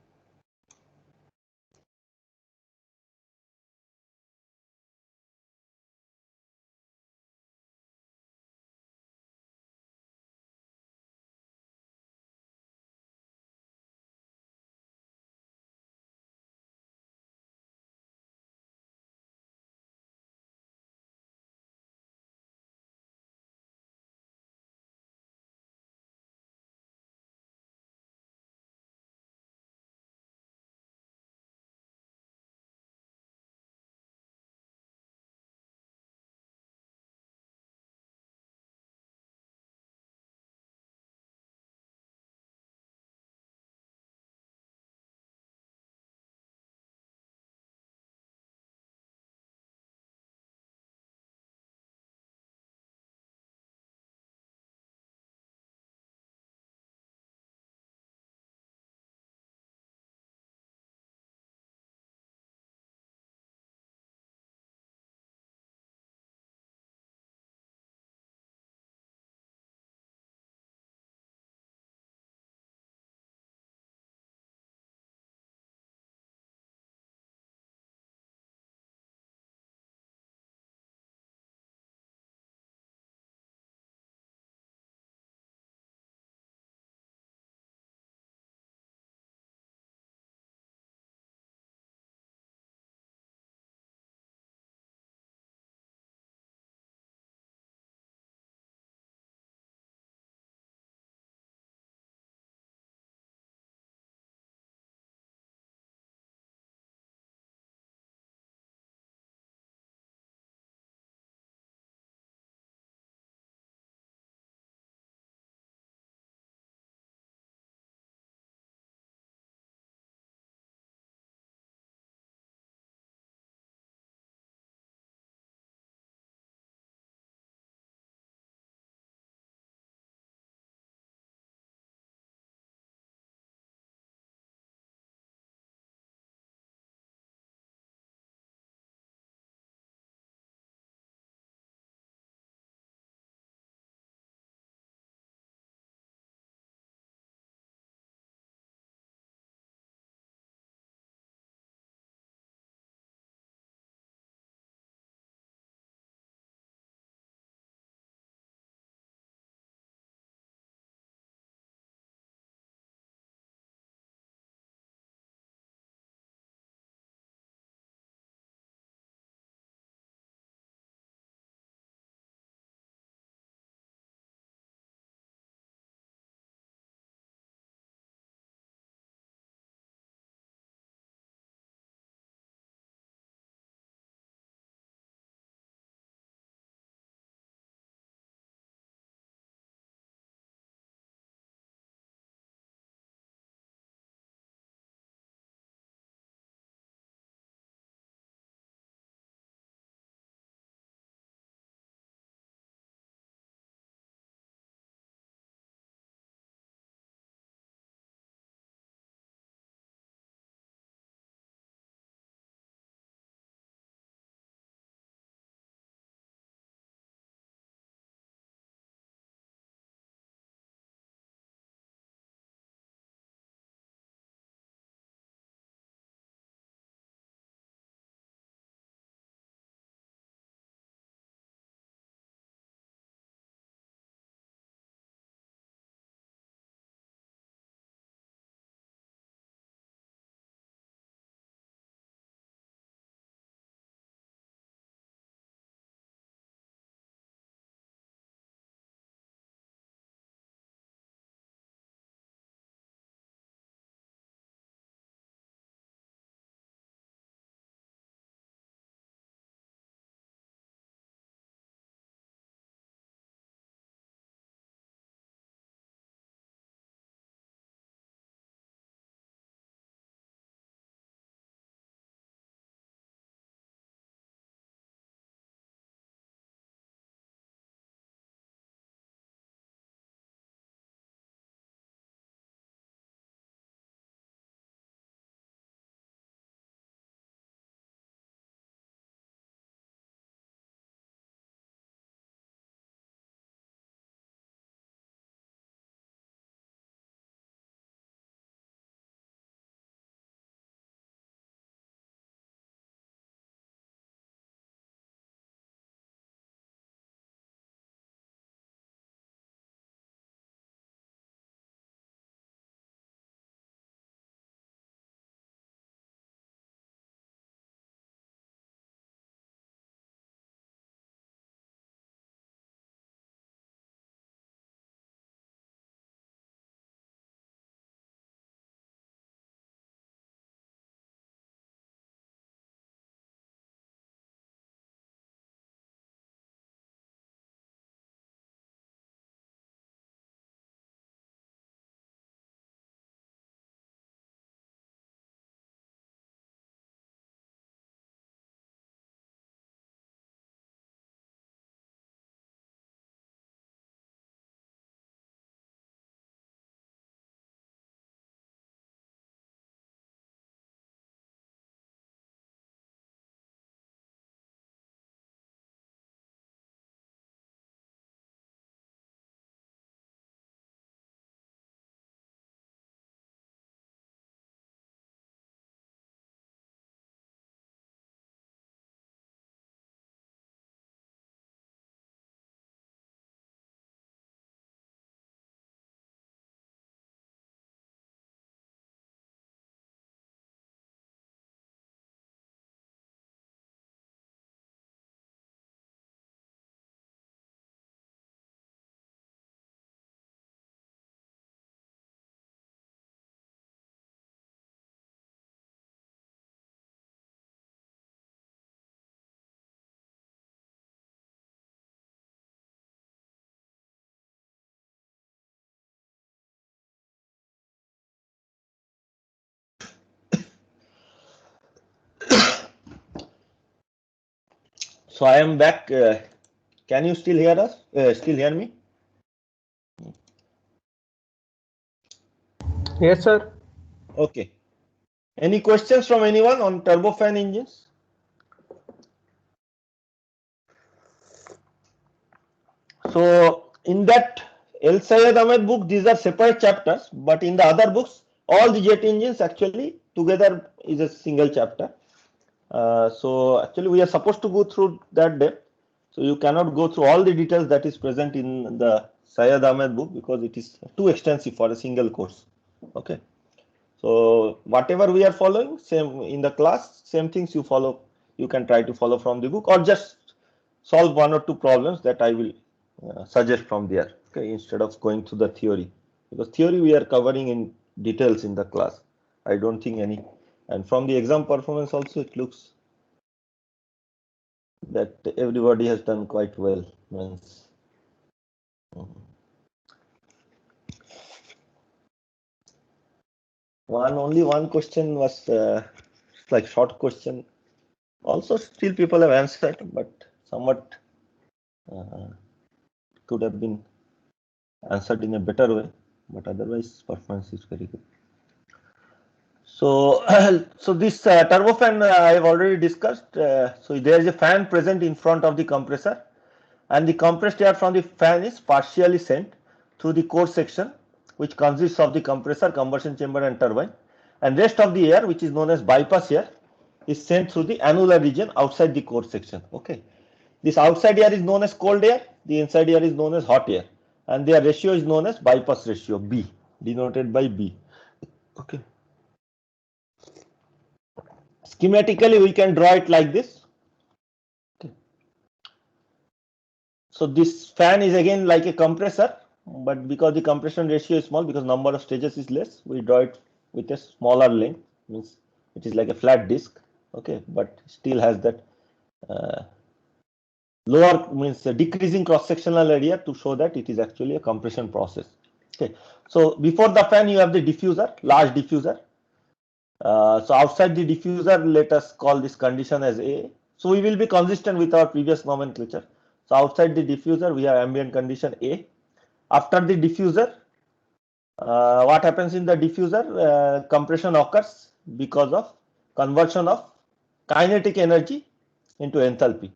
So I am back. Can you still hear us? Still hear me? Yes, sir. Okay. Any questions from anyone on turbofan engines? So in that El Sayed Ahmed book, these are separate chapters, but in the other books, all the jet engines actually together is a single chapter. So actually we are supposed to go through that depth. So you cannot go through all the details that is present in the Syed Ahmed book because it is too extensive for a single course. Okay. So whatever we are following, same in the class, same things you follow. You can try to follow from the book or just solve one or two problems that I will suggest from there. Okay, instead of going through the theory, because theory we are covering in details in the class. I don't think any. And from the exam performance also, it looks that everybody has done quite well. Means, only one question was like short question. Also, still people have answered, but somewhat could have been answered in a better way. But otherwise, performance is very good. So, so this turbofan I have already discussed. So there is a fan present in front of the compressor, and the compressed air from the fan is partially sent through the core section, which consists of the compressor, combustion chamber, and turbine, and rest of the air, which is known as bypass air, is sent through the annular region outside the core section. Okay, this outside air is known as cold air, the inside air is known as hot air, and their ratio is known as bypass ratio, B, denoted by B. Okay. Schematically, we can draw it like this. Okay. So this fan is again like a compressor, but because the compression ratio is small, because number of stages is less, we draw it with a smaller length. Means it is like a flat disc. Okay, but still has that lower, means decreasing cross sectional area to show that it is actually a compression process. Okay, so before the fan you have the diffuser, large diffuser. So outside the diffuser, let us call this condition as A. So we will be consistent with our previous nomenclature. So outside the diffuser, we have ambient condition A. After the diffuser, what happens in the diffuser? Compression occurs because of conversion of kinetic energy into enthalpy.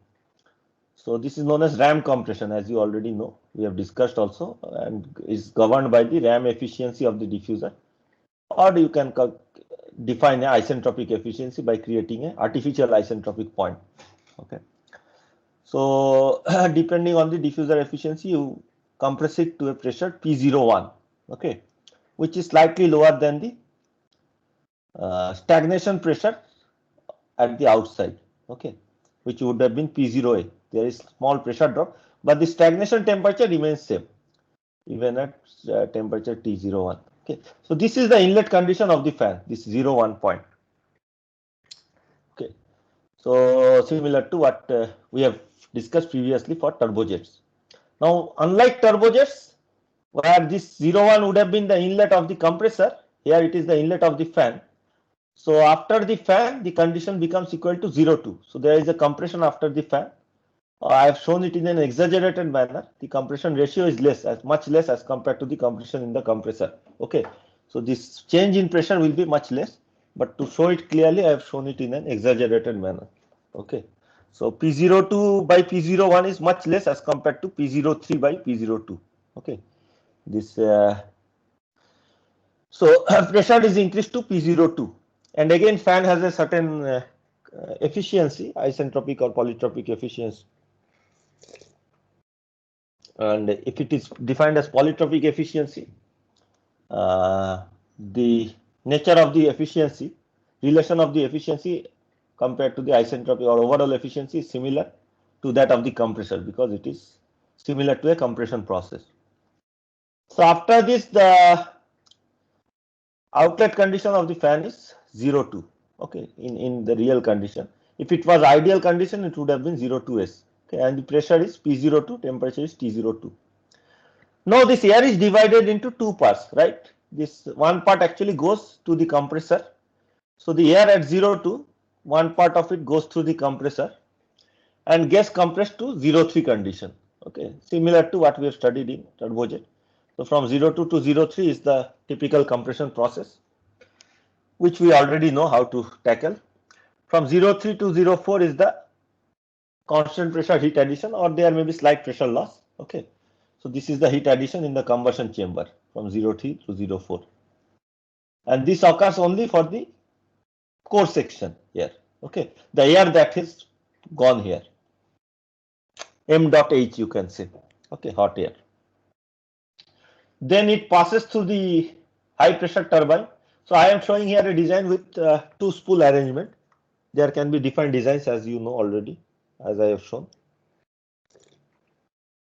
So this is known as ram compression, as you already know. We have discussed also, and is governed by the ram efficiency of the diffuser. Or you can define an isentropic efficiency by creating an artificial isentropic point. Okay. So depending on the diffuser efficiency, you compress it to a pressure P01. Okay, which is slightly lower than the stagnation pressure at the outside. Okay, which would have been P0A. There is small pressure drop, but the stagnation temperature remains same even at temperature T01. Okay, so this is the inlet condition of the fan, this 01 point. Okay, so similar to what we have discussed previously for turbojets. Now, unlike turbojets, where this 01 would have been the inlet of the compressor, here it is the inlet of the fan. So after the fan, the condition becomes equal to 02. So there is a compression after the fan. I have shown it in an exaggerated manner. The compression ratio is less, as much less as compared to the compression in the compressor. Okay, so this change in pressure will be much less, but to show it clearly, I have shown it in an exaggerated manner. Okay, so P02 by P01 is much less as compared to P03 by P02. Okay, this so pressure is increased to P02, and again fan has a certain efficiency, isentropic or polytropic efficiency. And if it is defined as polytropic efficiency, the nature of the efficiency, relation of the efficiency compared to the isentropy or overall efficiency is similar to that of the compressor because it is similar to a compression process. So after this, the outlet condition of the fan is 02. Okay, in the real condition. If it was ideal condition, it would have been 02S. Okay, and the pressure is P02, temperature is T02. Now this air is divided into two parts, right? This one part actually goes to the compressor. So the air at 02, one part of it goes through the compressor, and gas compressed to 0.3 condition. Okay, similar to what we have studied in turbojet. So from 0.2 to 0.3 is the typical compression process, which we already know how to tackle. From 0.3 to 0.4 is the constant pressure heat addition, or there may be slight pressure loss. Okay, so this is the heat addition in the combustion chamber from 0.3 to 0.4, and this occurs only for the core section here. Okay, the air that is gone here, m.h you can say. Okay, hot air. Then it passes through the high pressure turbine. So I am showing here a design with two spool arrangement. There can be different designs, as you know already, as I have shown.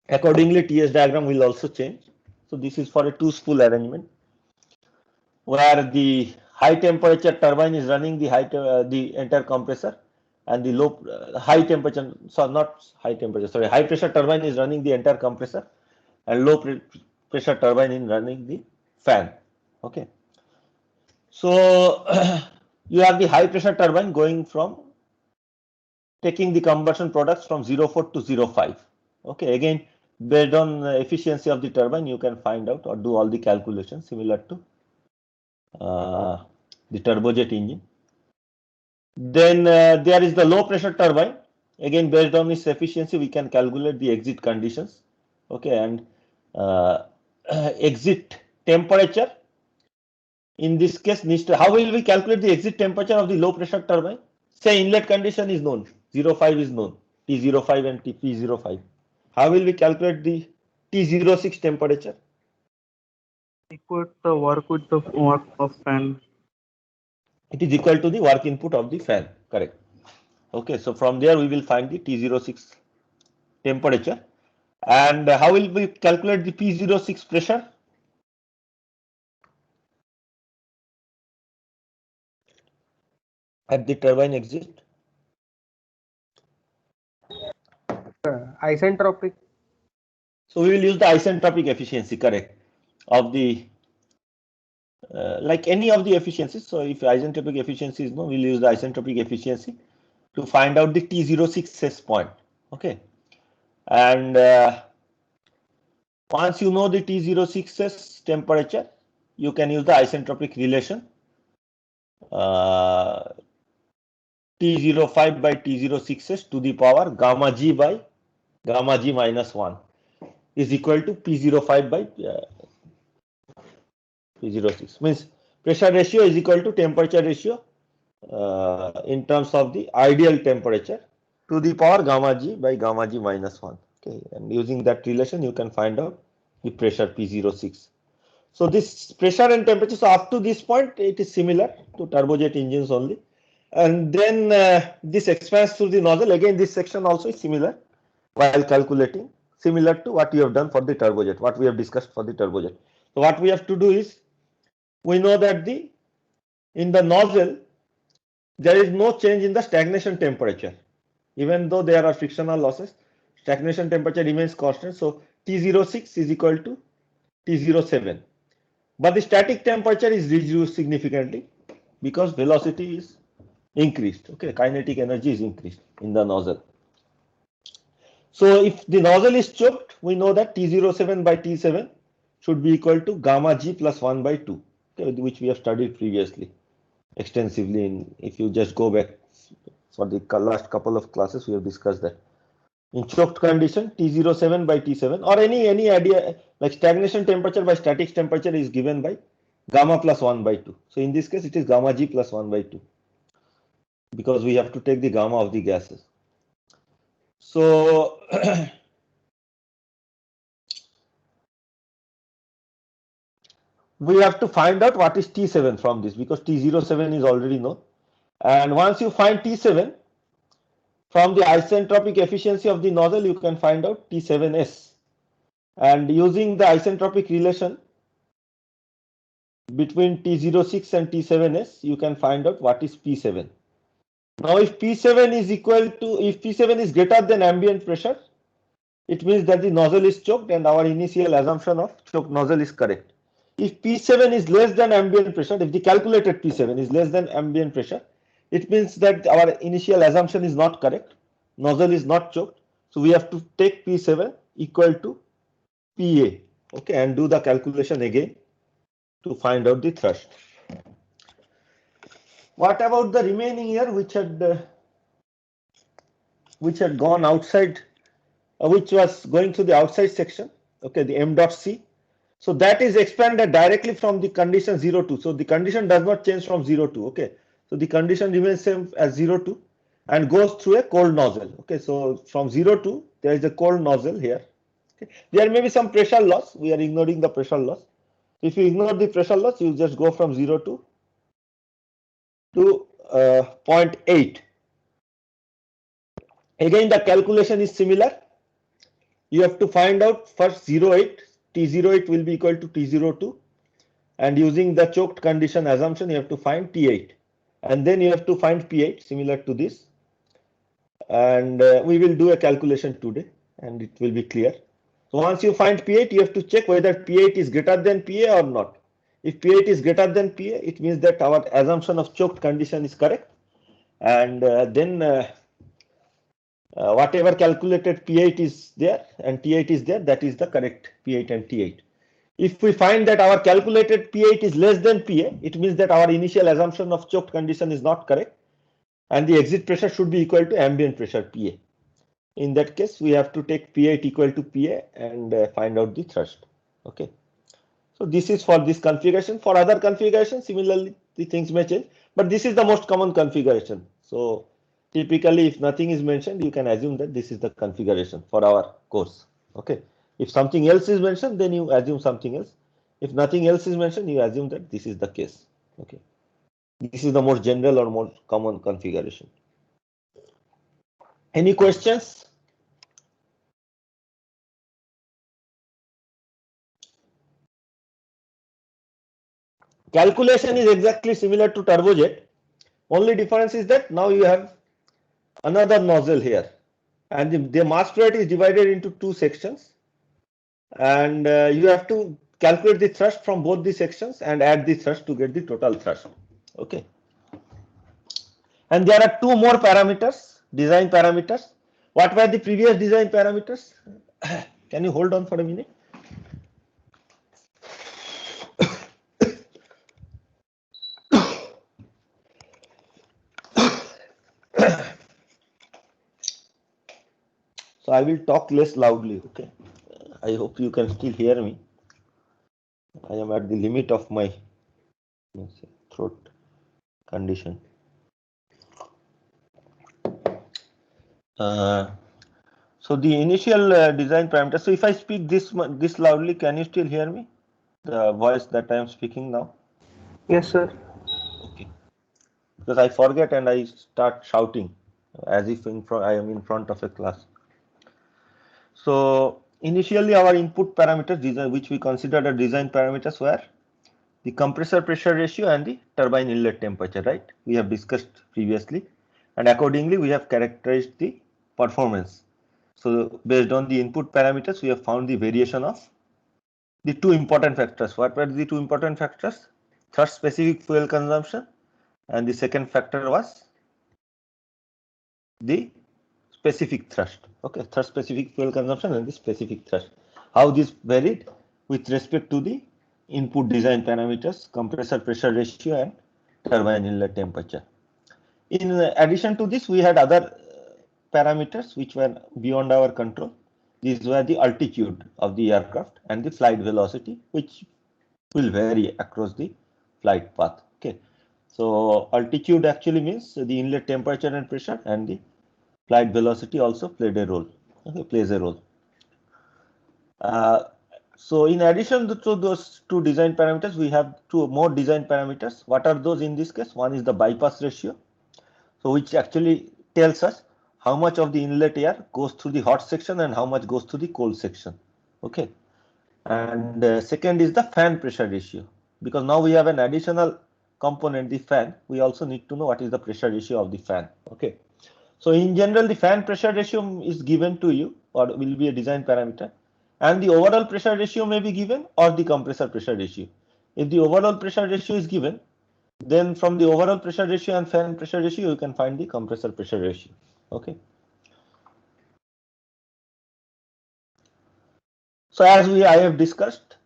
Accordingly, TS diagram will also change. So this is for a two spool arrangement, where the high temperature turbine is running the entire compressor, and the low high temperature, so not high temperature, sorry, high pressure turbine is running the entire compressor, and low pressure turbine is running the fan. Okay, so you have the high pressure turbine going from taking the combustion products from 0.4 to 0.5. Okay, again, based on efficiency of the turbine, you can find out or do all the calculations similar to the turbojet engine. Then there is the low pressure turbine. Again, based on its efficiency, we can calculate the exit conditions. Okay, and exit temperature in this case needs to, how will we calculate the exit temperature of the low pressure turbine? Say inlet condition is known, 0.5 is known, T05 and P05. How will we calculate the T06 temperature? Equal the work with the work of fan. It is equal to the work input of the fan, correct. Okay, so from there we will find the T06 temperature. And how will we calculate the P06 pressure? At the turbine exit? Isentropic. So we will use the isentropic efficiency, correct, of the like any of the efficiencies. So if isentropic efficiency is known, we'll use the isentropic efficiency to find out the T06 set point. Okay, and once you know the T06 temperature, you can use the isentropic relation. T05 by T06 to the power gamma g by gamma g minus 1 is equal to P05 by P06. Means pressure ratio is equal to temperature ratio in terms of the ideal temperature to the power gamma g by gamma g minus 1. Okay, and using that relation, you can find out the pressure P06. So this pressure and temperature, so up to this point, it is similar to turbojet engines only. And then this expands through the nozzle. Again, this section also is similar while calculating, similar to what you have done for the turbojet, what we have discussed for the turbojet. So what we have to do is, we know that in the nozzle, there is no change in the stagnation temperature. Even though there are frictional losses, stagnation temperature remains constant. So T06 is equal to T07. But the static temperature is reduced significantly because velocity is increased. Okay, kinetic energy is increased in the nozzle. So if the nozzle is choked, we know that T07 by T7 should be equal to gamma g plus 1 by 2, okay, which we have studied previously extensively. If you just go back for the last couple of classes, we have discussed that. In choked condition, T07 by T7 or any idea like stagnation temperature by static temperature is given by gamma plus 1 by 2. So in this case, it is gamma g plus 1 by 2 because we have to take the gamma of the gases. So we have to find out what is T7 from this because T07 is already known. And once you find T7, from the isentropic efficiency of the nozzle, you can find out T7s. And using the isentropic relation between T06 and T7s, you can find out what is P7. Now, if P7 is equal to, if P7 is greater than ambient pressure, it means that the nozzle is choked and our initial assumption of choked nozzle is correct. If P7 is less than ambient pressure, if the calculated P7 is less than ambient pressure, it means that our initial assumption is not correct nozzle is not choked. So we have to take P7 equal to PA, okay, and do the calculation again to find out the thrust. What about the remaining air which had gone outside, which was going to the outside section, okay, the m dot c. So that is expanded directly from the condition 0 2. So the condition does not change from 0 2, okay. So the condition remains same as 0 2 and goes through a cold nozzle, okay. So from 0 2 there is a cold nozzle here. Okay. There may be some pressure loss. We are ignoring the pressure loss. If you ignore the pressure loss, you just go from 0 2 to 0.8. Again, the calculation is similar. You have to find out first 08, T08 will be equal to T02, and using the choked condition assumption, you have to find T8, and then you have to find P8 similar to this, and we will do a calculation today and it will be clear. So once you find P8, you have to check whether P8 is greater than PA or not. If P8 is greater than PA, it means that our assumption of choked condition is correct, and then whatever calculated P8 is there and T8 is there, that is the correct P8 and T8. If we find that our calculated P8 is less than PA, it means that our initial assumption of choked condition is not correct and the exit pressure should be equal to ambient pressure PA. In that case, we have to take P8 equal to PA and find out the thrust. Okay. So this is for this configuration. For other configurations, similarly, the things may change, but this is the most common configuration. So typically, if nothing is mentioned, you can assume that this is the configuration for our course. Okay. If something else is mentioned, then you assume something else. If nothing else is mentioned, you assume that this is the case. Okay. This is the most general or more common configuration. Any questions? Calculation is exactly similar to turbojet. Only difference is that now you have another nozzle here, and the mass flow rate is divided into two sections, and you have to calculate the thrust from both the sections and add the thrust to get the total thrust. Okay. And there are two more parameters, design parameters. What were the previous design parameters? Can you hold on for a minute? So I will talk less loudly, okay? I hope you can still hear me. I am at the limit of my throat condition. So the initial design parameters. So if I speak this loudly, can you still hear me? The voice that I am speaking now? Yes, sir. Okay. Because I forget and I start shouting as if I am in front of a class. So initially our input parameters, which we considered as design parameters, were the compressor pressure ratio and the turbine inlet temperature, right? We have discussed previously, and accordingly we have characterized the performance. So based on the input parameters, we have found the variation of the two important factors. What were the two important factors? Thrust specific fuel consumption, and the second factor was the specific thrust. Okay, thrust specific fuel consumption and the specific thrust. How this varied with respect to the input design parameters, compressor pressure ratio and turbine inlet temperature. In addition to this, we had other parameters which were beyond our control. These were the altitude of the aircraft and the flight velocity, which will vary across the flight path. Okay, so altitude actually means the inlet temperature and pressure, and the flight velocity also played a role. Okay, plays a role. So in addition to those two design parameters, we have two more design parameters. What are those in this case? One is the bypass ratio, so which actually tells us how much of the inlet air goes through the hot section and how much goes through the cold section. Okay, and second is the fan pressure ratio, because now we have an additional component, the fan. We also need to know what is the pressure ratio of the fan. Okay, so in general, the fan pressure ratio is given to you, or will be a design parameter, and the overall pressure ratio may be given, or the compressor pressure ratio. If the overall pressure ratio is given, then from the overall pressure ratio and fan pressure ratio, you can find the compressor pressure ratio. Okay. So as I have discussed,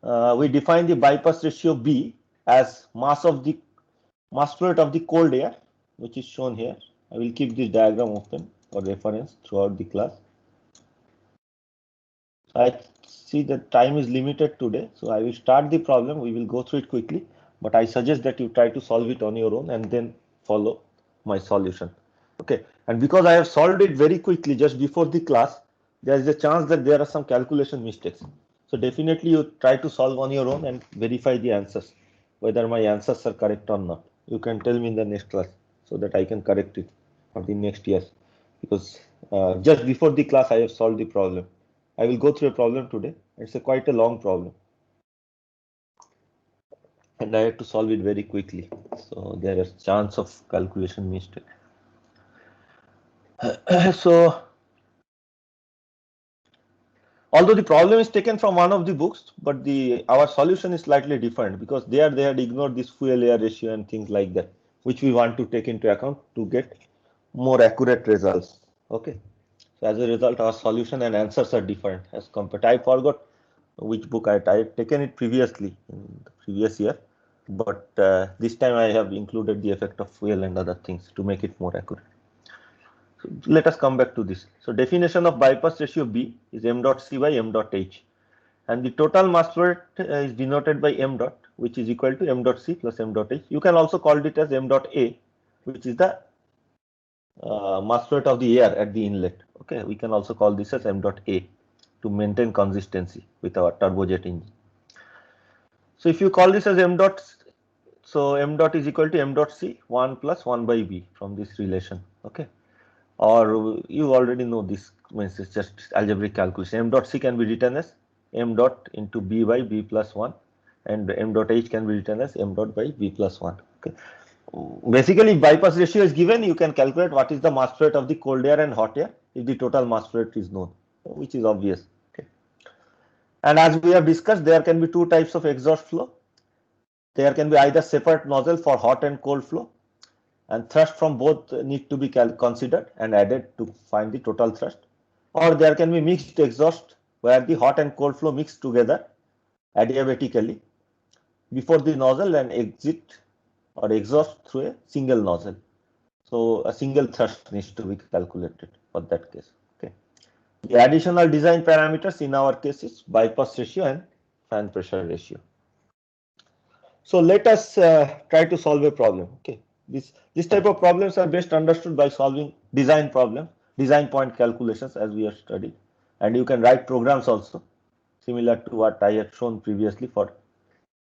we define the bypass ratio B as mass flow rate of the cold air, which is shown here. I will keep this diagram open for reference throughout the class. I see that time is limited today, so I will start the problem. We will go through it quickly, but I suggest that you try to solve it on your own and then follow my solution. Okay, and because I have solved it very quickly just before the class, there is a chance that there are some calculation mistakes. So definitely you try to solve on your own and verify the answers, whether my answers are correct or not. You can tell me in the next class so that I can correct it for the next year, because just before the class I have solved the problem. I will go through a problem today. It's quite a long problem, and I have to solve it very quickly. So there is chance of calculation mistake. So although the problem is taken from one of the books, but our solution is slightly different, because there they had ignored this fuel air ratio and things like that, which we want to take into account to get more accurate results. Okay. So as a result, our solution and answers are different as compared. I forgot which book I had taken it previously in the previous year, but this time I have included the effect of fuel and other things to make it more accurate. So let us come back to this. So definition of bypass ratio B is m dot C by m dot H, and the total mass flow rate is denoted by m dot, which is equal to m dot C plus m dot H. You can also call it as m dot A, which is the mass flow rate of the air at the inlet. Okay, we can also call this as m dot A to maintain consistency with our turbojet engine. So if you call this as m dot, so m dot is equal to m dot C 1 plus 1 by B from this relation. Okay, or you already know this, means it's just algebraic calculation. M dot C can be written as m dot into B by B plus 1, and m dot H can be written as m dot by B plus 1. Okay. Basically, if bypass ratio is given, you can calculate what is the mass flow rate of the cold air and hot air if the total mass flow rate is known, which is obvious. Okay. And as we have discussed, there can be two types of exhaust flow. There can be either separate nozzle for hot and cold flow, and thrust from both need to be considered and added to find the total thrust. Or there can be mixed exhaust, where the hot and cold flow mix together adiabatically before the nozzle and exit or exhaust through a single nozzle. So a single thrust needs to be calculated for that case. Okay. The additional design parameters in our case is bypass ratio and fan pressure ratio. So let us try to solve a problem. Okay. This type of problems are best understood by solving design problems, design point calculations, as we have studied, and you can write programs also similar to what I had shown previously for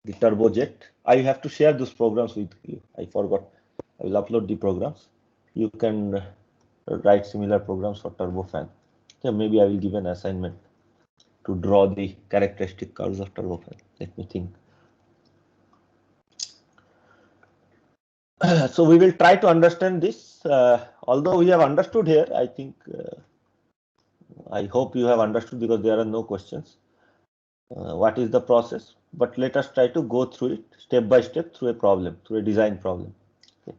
the turbojet. I have to share those programs with you. I forgot. I will upload the programs. You can write similar programs for turbofan. Yeah, maybe I will give an assignment to draw the characteristic curves of turbofan. Let me think. So we will try to understand this. Although we have understood here, I think I hope you have understood, because there are no questions. What is the process? But let us try to go through it step by step through a problem, through a design problem. Okay.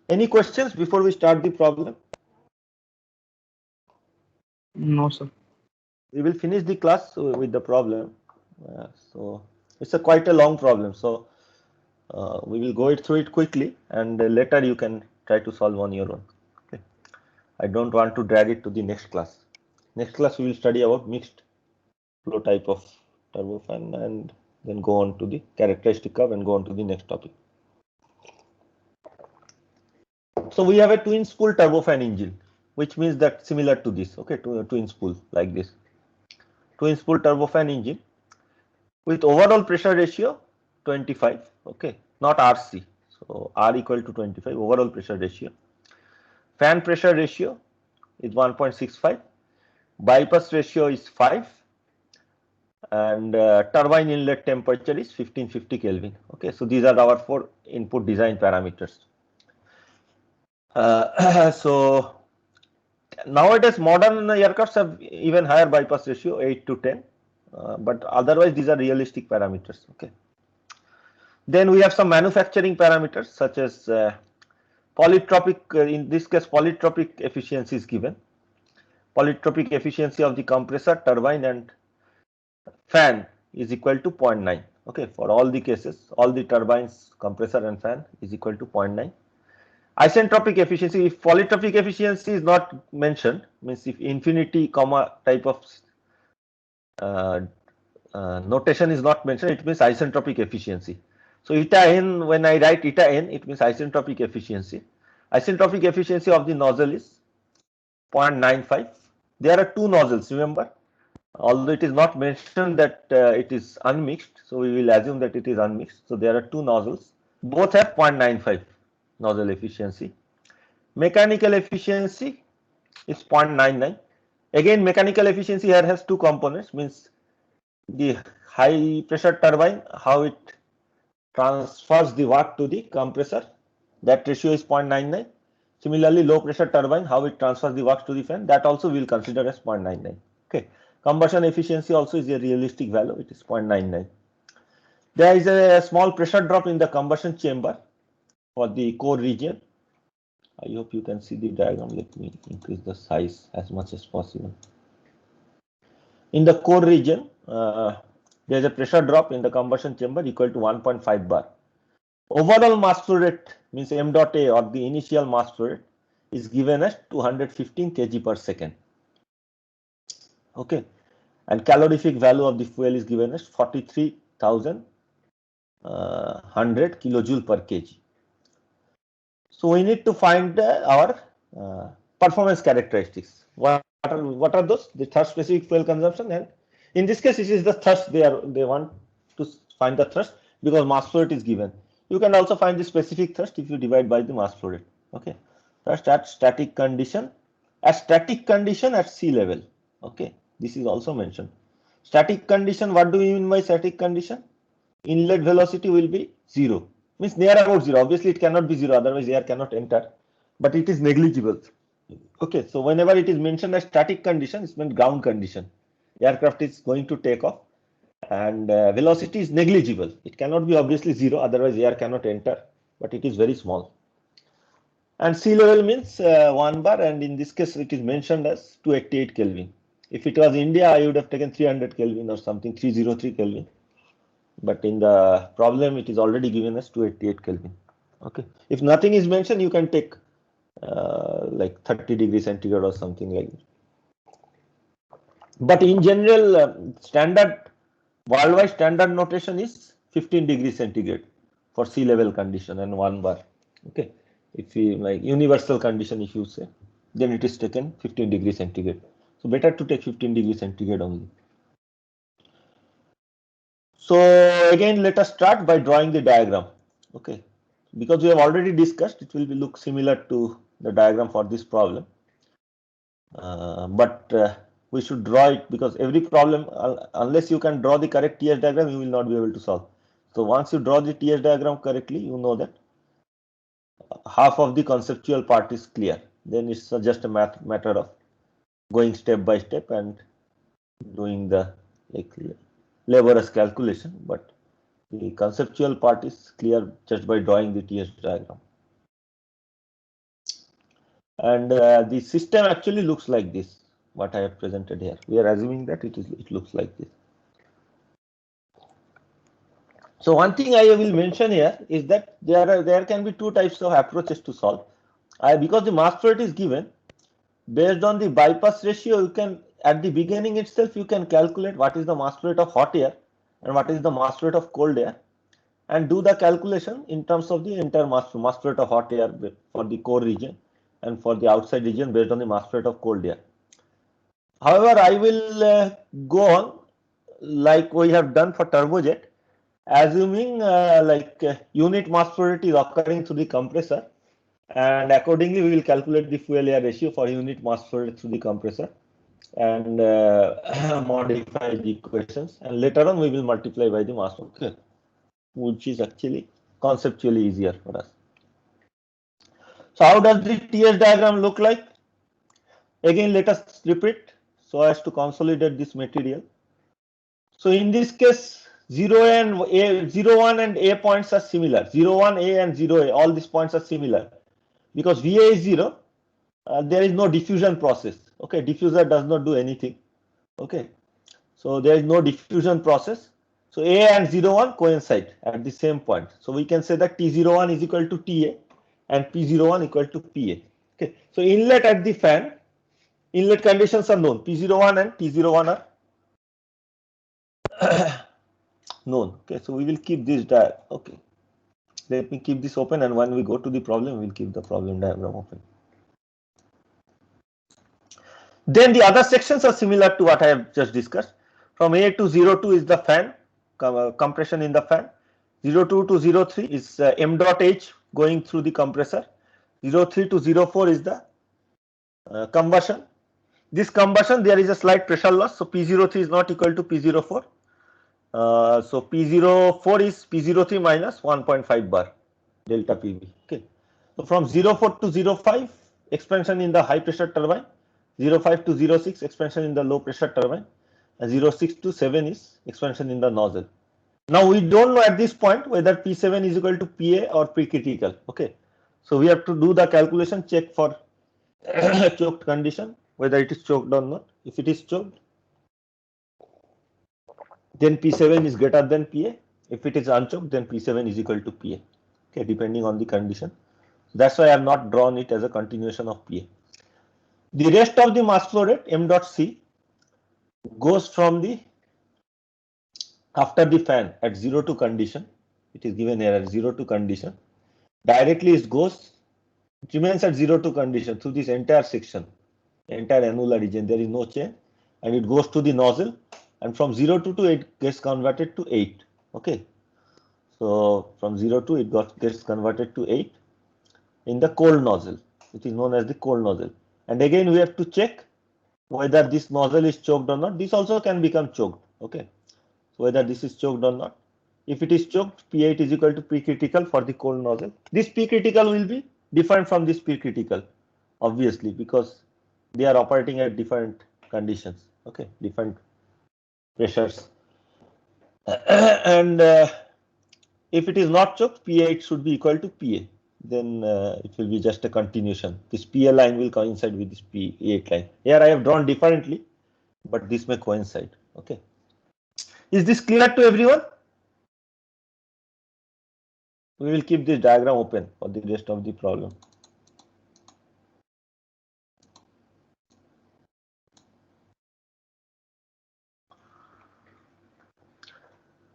Any questions before we start the problem? No, sir. We will finish the class with the problem. So it's quite a long problem. So we will go through it quickly, and later you can try to solve on your own. Okay. I don't want to drag it to the next class. Next class we will study about mixed flow type of turbofan, and then go on to the characteristic curve and go on to the next topic. So we have a twin spool turbofan engine, which means that similar to this. Okay, to a twin spool like this. Twin spool turbofan engine with overall pressure ratio 25. Okay, not RC. So R equal to 25, overall pressure ratio. Fan pressure ratio is 1.65. Bypass ratio is 5. And turbine inlet temperature is 1550 Kelvin. Okay, so these are our 4 input design parameters. So nowadays modern aircrafts have even higher bypass ratio, 8 to 10, but otherwise these are realistic parameters. Okay. Then we have some manufacturing parameters such as polytropic, in this case polytropic efficiency is given. polytropic efficiency of the compressor, turbine and fan is equal to 0.9. Okay, for all the cases, all the turbines, compressor and fan is equal to 0.9. Isentropic efficiency, if polytropic efficiency is not mentioned, means if infinity comma type of notation is not mentioned, it means isentropic efficiency. So eta n, when I write eta n, it means isentropic efficiency. Isentropic efficiency of the nozzle is 0.95. There are two nozzles, remember, although it is not mentioned that it is unmixed, so we will assume that it is unmixed. So there are two nozzles, both have 0.95 nozzle efficiency. Mechanical efficiency is 0.99. Again, mechanical efficiency here has two components, means the high pressure turbine, how it transfers the work to the compressor, that ratio is 0.99. Similarly, low pressure turbine, how it transfers the work to the fan, that also we will consider as 0.99. Okay. Combustion efficiency also is a realistic value, it is 0.99. There is a small pressure drop in the combustion chamber for the core region. I hope you can see the diagram. Let me increase the size as much as possible. In the core region, there is a pressure drop in the combustion chamber equal to 1.5 bar. Overall mass flow rate, means m dot a, or the initial mass flow rate, is given as 215 kg per second. Okay, and calorific value of the fuel is given as 43,100 kilojoule per kg. So we need to find our performance characteristics. What are those? The thrust specific fuel consumption, and in this case it is the thrust they want to find the thrust, because mass flow rate is given. You can also find the specific thrust if you divide by the mass flow rate. Okay, thrust at static condition, at sea level. Okay, this is also mentioned. Static condition, what do we mean by static condition? Inlet velocity will be 0, means near about 0. Obviously it cannot be 0, otherwise air cannot enter, but it is negligible. Okay, so whenever it is mentioned as static condition, it means ground condition. Aircraft is going to take off and velocity is negligible. It cannot be obviously 0, otherwise air cannot enter, but it is very small. And sea level means 1 bar, and in this case it is mentioned as 288 Kelvin. If it was India, I would have taken 300 Kelvin or something, 303 Kelvin. But in the problem, it is already given as 288 Kelvin. Okay. If nothing is mentioned, you can take like 30 degrees centigrade or something like that. But in general, worldwide standard notation is 15 degrees centigrade for sea level condition and 1 bar. Okay. If you like universal condition, if you say, then it is taken 15 degrees centigrade. So better to take 15 degrees centigrade only. So again, let us start by drawing the diagram. Okay, because we have already discussed, it will look similar to the diagram for this problem. But we should draw it, because every problem, unless you can draw the correct TS diagram, you will not be able to solve. So once you draw the TS diagram correctly, you know that half of the conceptual part is clear. Then it's just a matter of going step by step and doing the laborious calculation, but the conceptual part is clear just by drawing the TS diagram. And the system actually looks like this, what I have presented here. We are assuming that it looks like this. So one thing I will mention here is that there can be two types of approaches to solve. Because the mass flow rate is given, based on the bypass ratio, you can, at the beginning itself, you can calculate what is the mass flow rate of hot air and what is the mass flow rate of cold air, and do the calculation in terms of the entire mass flow rate of hot air for the core region and for the outside region based on the mass flow rate of cold air. However, I will go on like we have done for turbojet, assuming unit mass flow rate is occurring through the compressor, and accordingly we will calculate the fuel air ratio for unit mass flow rate through the compressor and modify the equations, and later on we will multiply by the mass flow, okay, which is actually conceptually easier for us. So how does the TS diagram look like? Again, let us repeat so as to consolidate this material. So in this case, 0, 1 and A points are similar. 0, 1, A and 0, A, all these points are similar. Because VA is 0, there is no diffusion process. Okay, diffuser does not do anything. Okay, so there is no diffusion process. So A and 01 coincide at the same point. So we can say that T01 is equal to TA and P01 equal to PA. Okay, so inlet at the fan, inlet conditions are known. P01 and T01 are known. Okay, so we will keep this diagram. Okay, let me keep this open, and when we go to the problem, we'll keep the problem diagram open. Then the other sections are similar to what I have just discussed. From A to 02 is the fan, compression in the fan. 02 to 03 is m dot h going through the compressor. 03 to 04 is the combustion. This combustion, there is a slight pressure loss. So P03 is not equal to P04. So P04 is P03 minus 1.5 bar delta PV. Okay. So from 04 to 05, expansion in the high pressure turbine. 05 to 06, expansion in the low pressure turbine. And 06 to 7 is expansion in the nozzle. Now we don't know at this point whether P7 is equal to PA or pre-critical. Okay. So we have to do the calculation, check for choked condition, whether it is choked or not. If it is choked, then P7 is greater than PA. If it is unchoked, then P7 is equal to PA. Okay, depending on the condition. That's why I have not drawn it as a continuation of PA. The rest of the mass flow rate, m dot C, goes from the after the fan at 02 condition. It is given here at 02 condition. Directly it goes, it remains at 02 condition through this entire section, entire annular region. There is no change, and it goes to the nozzle, and from 02 to it gets converted to 8. Okay, so from 02 it gets converted to 8 in the cold nozzle. It is known as the cold nozzle. And again we have to check whether this nozzle is choked or not. This also can become choked. Okay, so whether this is choked or not. If it is choked, P8 is equal to pre-critical for the cold nozzle. This pre-critical will be different from this pre-critical, obviously, because they are operating at different conditions. Okay, different pressures. And if it is not choked, P8 should be equal to PA. Then it will be just a continuation. This PA line will coincide with this P8 line. Here I have drawn differently, but this may coincide. Okay. Is this clear to everyone? We will keep this diagram open for the rest of the problem.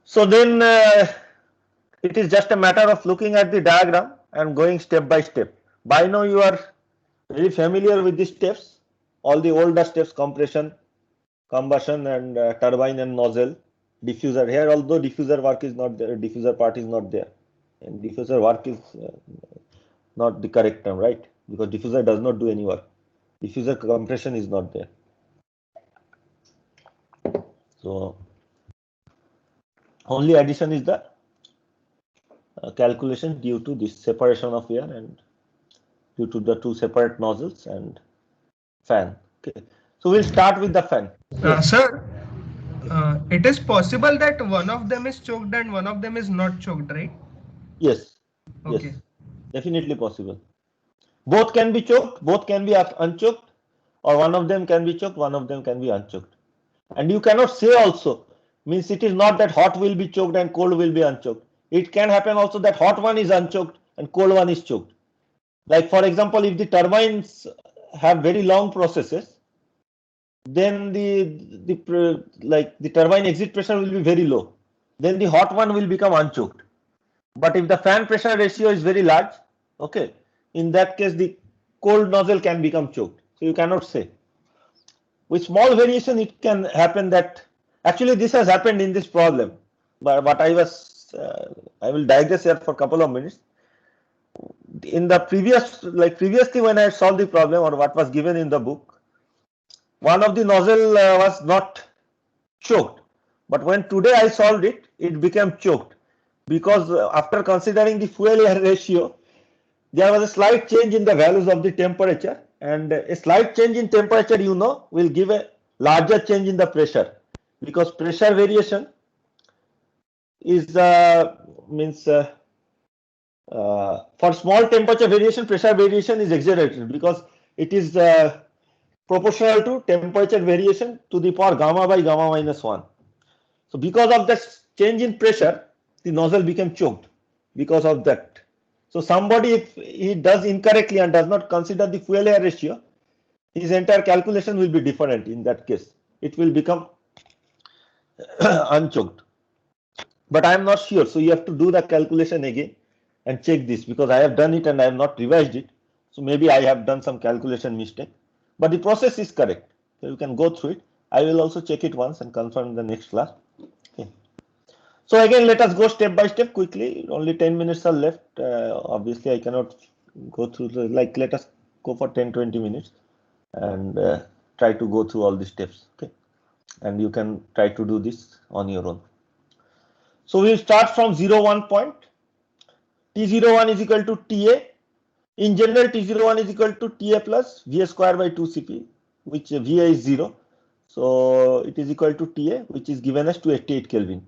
So then it is just a matter of looking at the diagram and going step by step. By now you are very familiar with the steps, all the older steps: compression, combustion, and turbine and nozzle, diffuser. Here although diffuser work is not there, diffuser part is not there, and diffuser work is not the correct term, right? Because diffuser does not do any work. Diffuser compression is not there. So only addition is the calculation due to this separation of air and due to the two separate nozzles and fan. Okay, so we'll start with the fan. Yes. Sir, it is possible that one of them is choked and one of them is not choked, right? Yes. Okay. Yes, definitely possible. Both can be choked, both can be unchoked, or one of them can be choked, one of them can be unchoked. And you cannot say also, means it is not that hot will be choked and cold will be unchoked. It can happen also that hot one is unchoked and cold one is choked. Like for example, if the turbines have very long processes, then the turbine exit pressure will be very low. Then the hot one will become unchoked. But if the fan pressure ratio is very large, okay, in that case the cold nozzle can become choked. So you cannot say. With small variation, it can happen that actually this has happened in this problem. But I will digress here for a couple of minutes. In the previously when I solved the problem or what was given in the book, one of the nozzle was not choked. But when today I solved it, it became choked because after considering the fuel air ratio, there was a slight change in the values of the temperature, and a slight change in temperature, you know, will give a larger change in the pressure, because pressure variation is for small temperature variation, pressure variation is exaggerated because it is proportional to temperature variation to the power gamma by gamma minus 1. So because of that change in pressure, the nozzle became choked because of that. So somebody, if he does incorrectly and does not consider the fuel air ratio, his entire calculation will be different in that case. It will become unchoked. But I am not sure. So you have to do the calculation again and check this, because I have done it and I have not revised it. So maybe I have done some calculation mistake, but the process is correct. So you can go through it. I will also check it once and confirm in the next class. Okay. So again, let us go step by step quickly. Only 10 minutes are left. Obviously, I cannot go through the, like, let us go for 10-20 minutes and try to go through all the steps. Okay. And you can try to do this on your own. So we will start from 0, 1 point. T01 is equal to TA. In general, T01 is equal to TA plus VA square by 2CP, which VA is 0. So it is equal to TA, which is given as 288 Kelvin.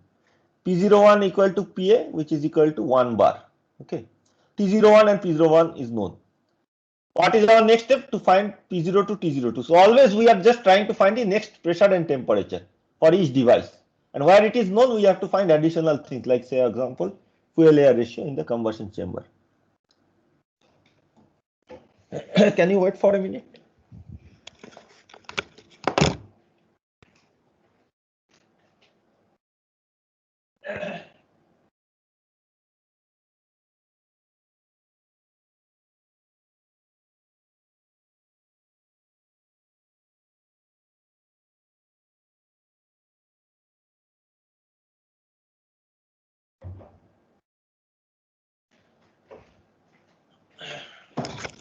P01 equal to PA, which is equal to 1 bar. Okay. T01 and P01 is known. What is our next step? To find P02, T02. So always we are just trying to find the next pressure and temperature for each device. And where it is known, we have to find additional things, like, say, example, fuel air ratio in the combustion chamber. Can you wait for a minute?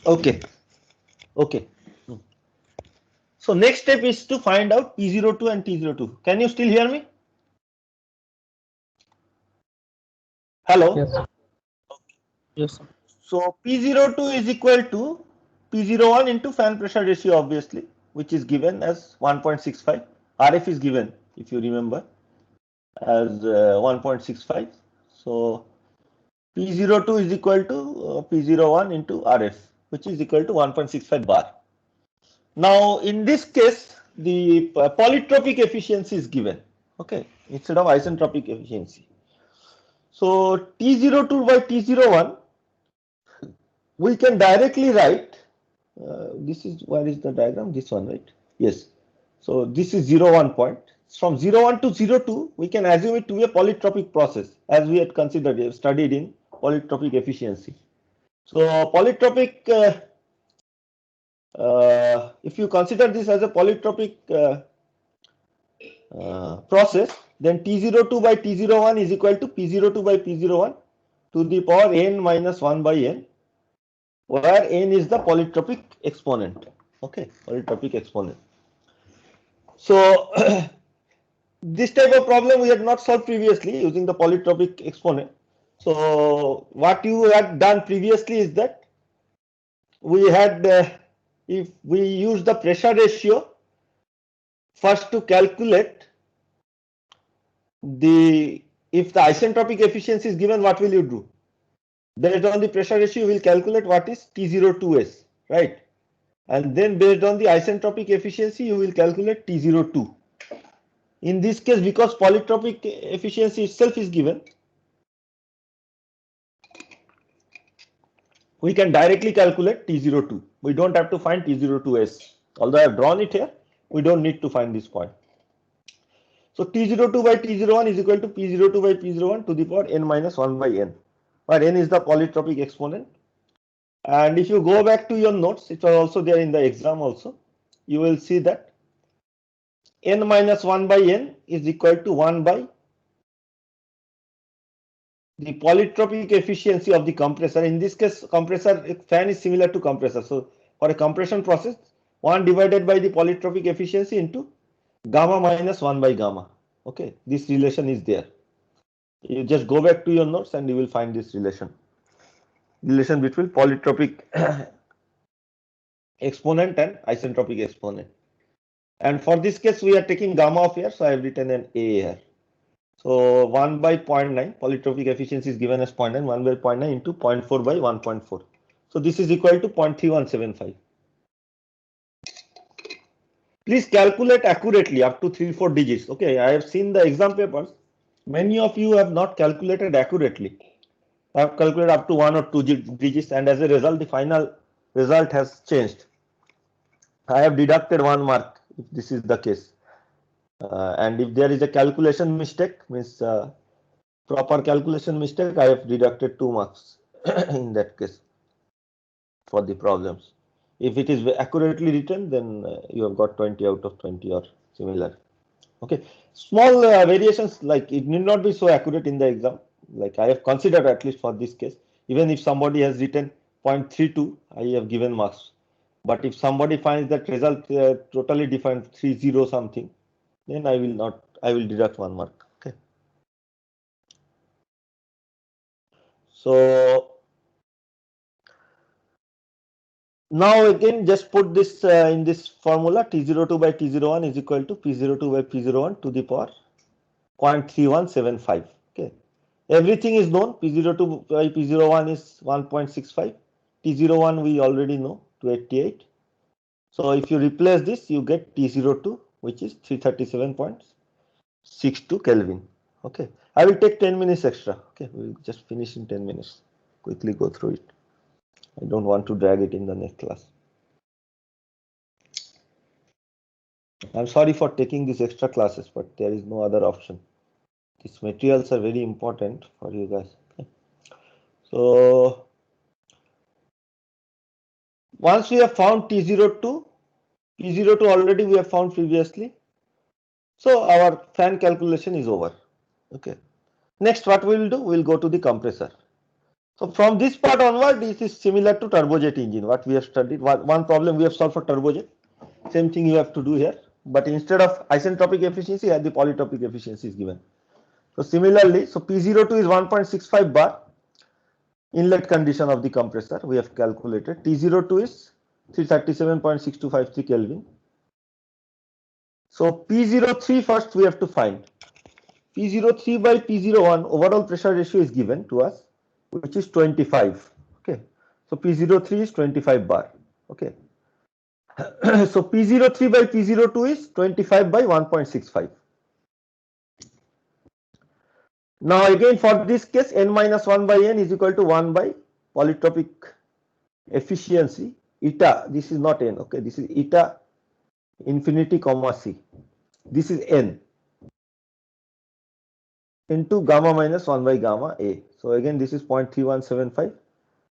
Okay. Okay. So next step is to find out P02 and T02. Can you still hear me? Hello? Yes. Yes. So P02 is equal to P01 into fan pressure ratio, obviously, which is given as 1.65. RF is given, if you remember, as 1.65. So P02 is equal to P01 into RF, which is equal to 1.65 bar. Now, in this case, the polytropic efficiency is given, okay, instead of isentropic efficiency. So T02 by T01, we can directly write, this is, where is the diagram? This one, right? Yes. So this is 0, 1 point. From 01 to 02, we can assume it to be a polytropic process, as we had considered, studied in polytropic efficiency. So polytropic, if you consider this as a polytropic process, then T02 by T01 is equal to P02 by P01 to the power n minus 1 by n, where n is the polytropic exponent. Okay, polytropic exponent. So this type of problem we had not solved previously using the polytropic exponent. So what you had done previously is that we had, if we use the pressure ratio first to calculate the, if the isentropic efficiency is given, what will you do? Based on the pressure ratio, you will calculate what is T02s, right? And then based on the isentropic efficiency, you will calculate T02. In this case, because polytropic efficiency itself is given, we can directly calculate T02. We don't have to find T02s. Although I have drawn it here, we don't need to find this point. So T02 by T01 is equal to P02 by P01 to the power n minus 1 by n, where n is the polytropic exponent. And if you go back to your notes, it was also there in the exam also, you will see that n minus 1 by n is equal to 1 by the polytropic efficiency of the compressor. In this case, compressor fan is similar to compressor. So for a compression process, 1 divided by the polytropic efficiency into gamma minus 1 by gamma. Okay, this relation is there. You just go back to your notes and you will find this relation between polytropic exponent and isentropic exponent. And for this case, we are taking gamma of here, so I have written an A here. So 1 by 0.9, polytropic efficiency is given as 0.9, 1 by 0.9 into 0.4 by 1.4. So this is equal to 0.3175. Please calculate accurately up to 3-4 digits. Okay, I have seen the exam papers. Many of you have not calculated accurately. I have calculated up to 1 or 2 digits, and as a result, the final result has changed. I have deducted 1 mark if this is the case. And if there is a calculation mistake, means proper calculation mistake, I have deducted 2 marks in that case for the problems. If it is accurately written, then you have got 20 out of 20 or similar. Okay, small variations, like it need not be so accurate in the exam. Like I have considered, at least for this case, even if somebody has written 0.32, I have given marks. But if somebody finds that result totally different, 30 something, then I will deduct 1 mark. Okay. So now again, just put this in this formula, T02 by T01 is equal to P02 by P01 to the power 0.3175. Okay. Everything is known. P02 by P01 is 1.65. T01 we already know, 288. So if you replace this, you get T02, which is 337.62 Kelvin. Okay. I will take 10 minutes extra. Okay. We will just finish in 10 minutes. Quickly go through it. I don't want to drag it in the next class. I'm sorry for taking these extra classes, but there is no other option. These materials are very important for you guys. Okay. So once we have found T02, P02 already we have found previously. So our fan calculation is over. Okay. Next, what we will do? We will go to the compressor. So from this part onward, this is similar to turbojet engine. What we have studied. One problem we have solved for turbojet. Same thing you have to do here. But instead of isentropic efficiency, here the polytropic efficiency is given. So similarly, so P02 is 1.65 bar. Inlet condition of the compressor we have calculated. T02 is 337.6253 Kelvin. So P03 first we have to find. P03 by P01 overall pressure ratio is given to us, which is 25. Okay. So P03 is 25 bar. Okay. So P03 by P02 is 25 by 1.65. Now again for this case, n minus 1 by n is equal to 1 by polytropic efficiency eta. This is not n. Okay. This is eta infinity comma c. This is n into gamma minus 1 by gamma a. So again this is 0.3175,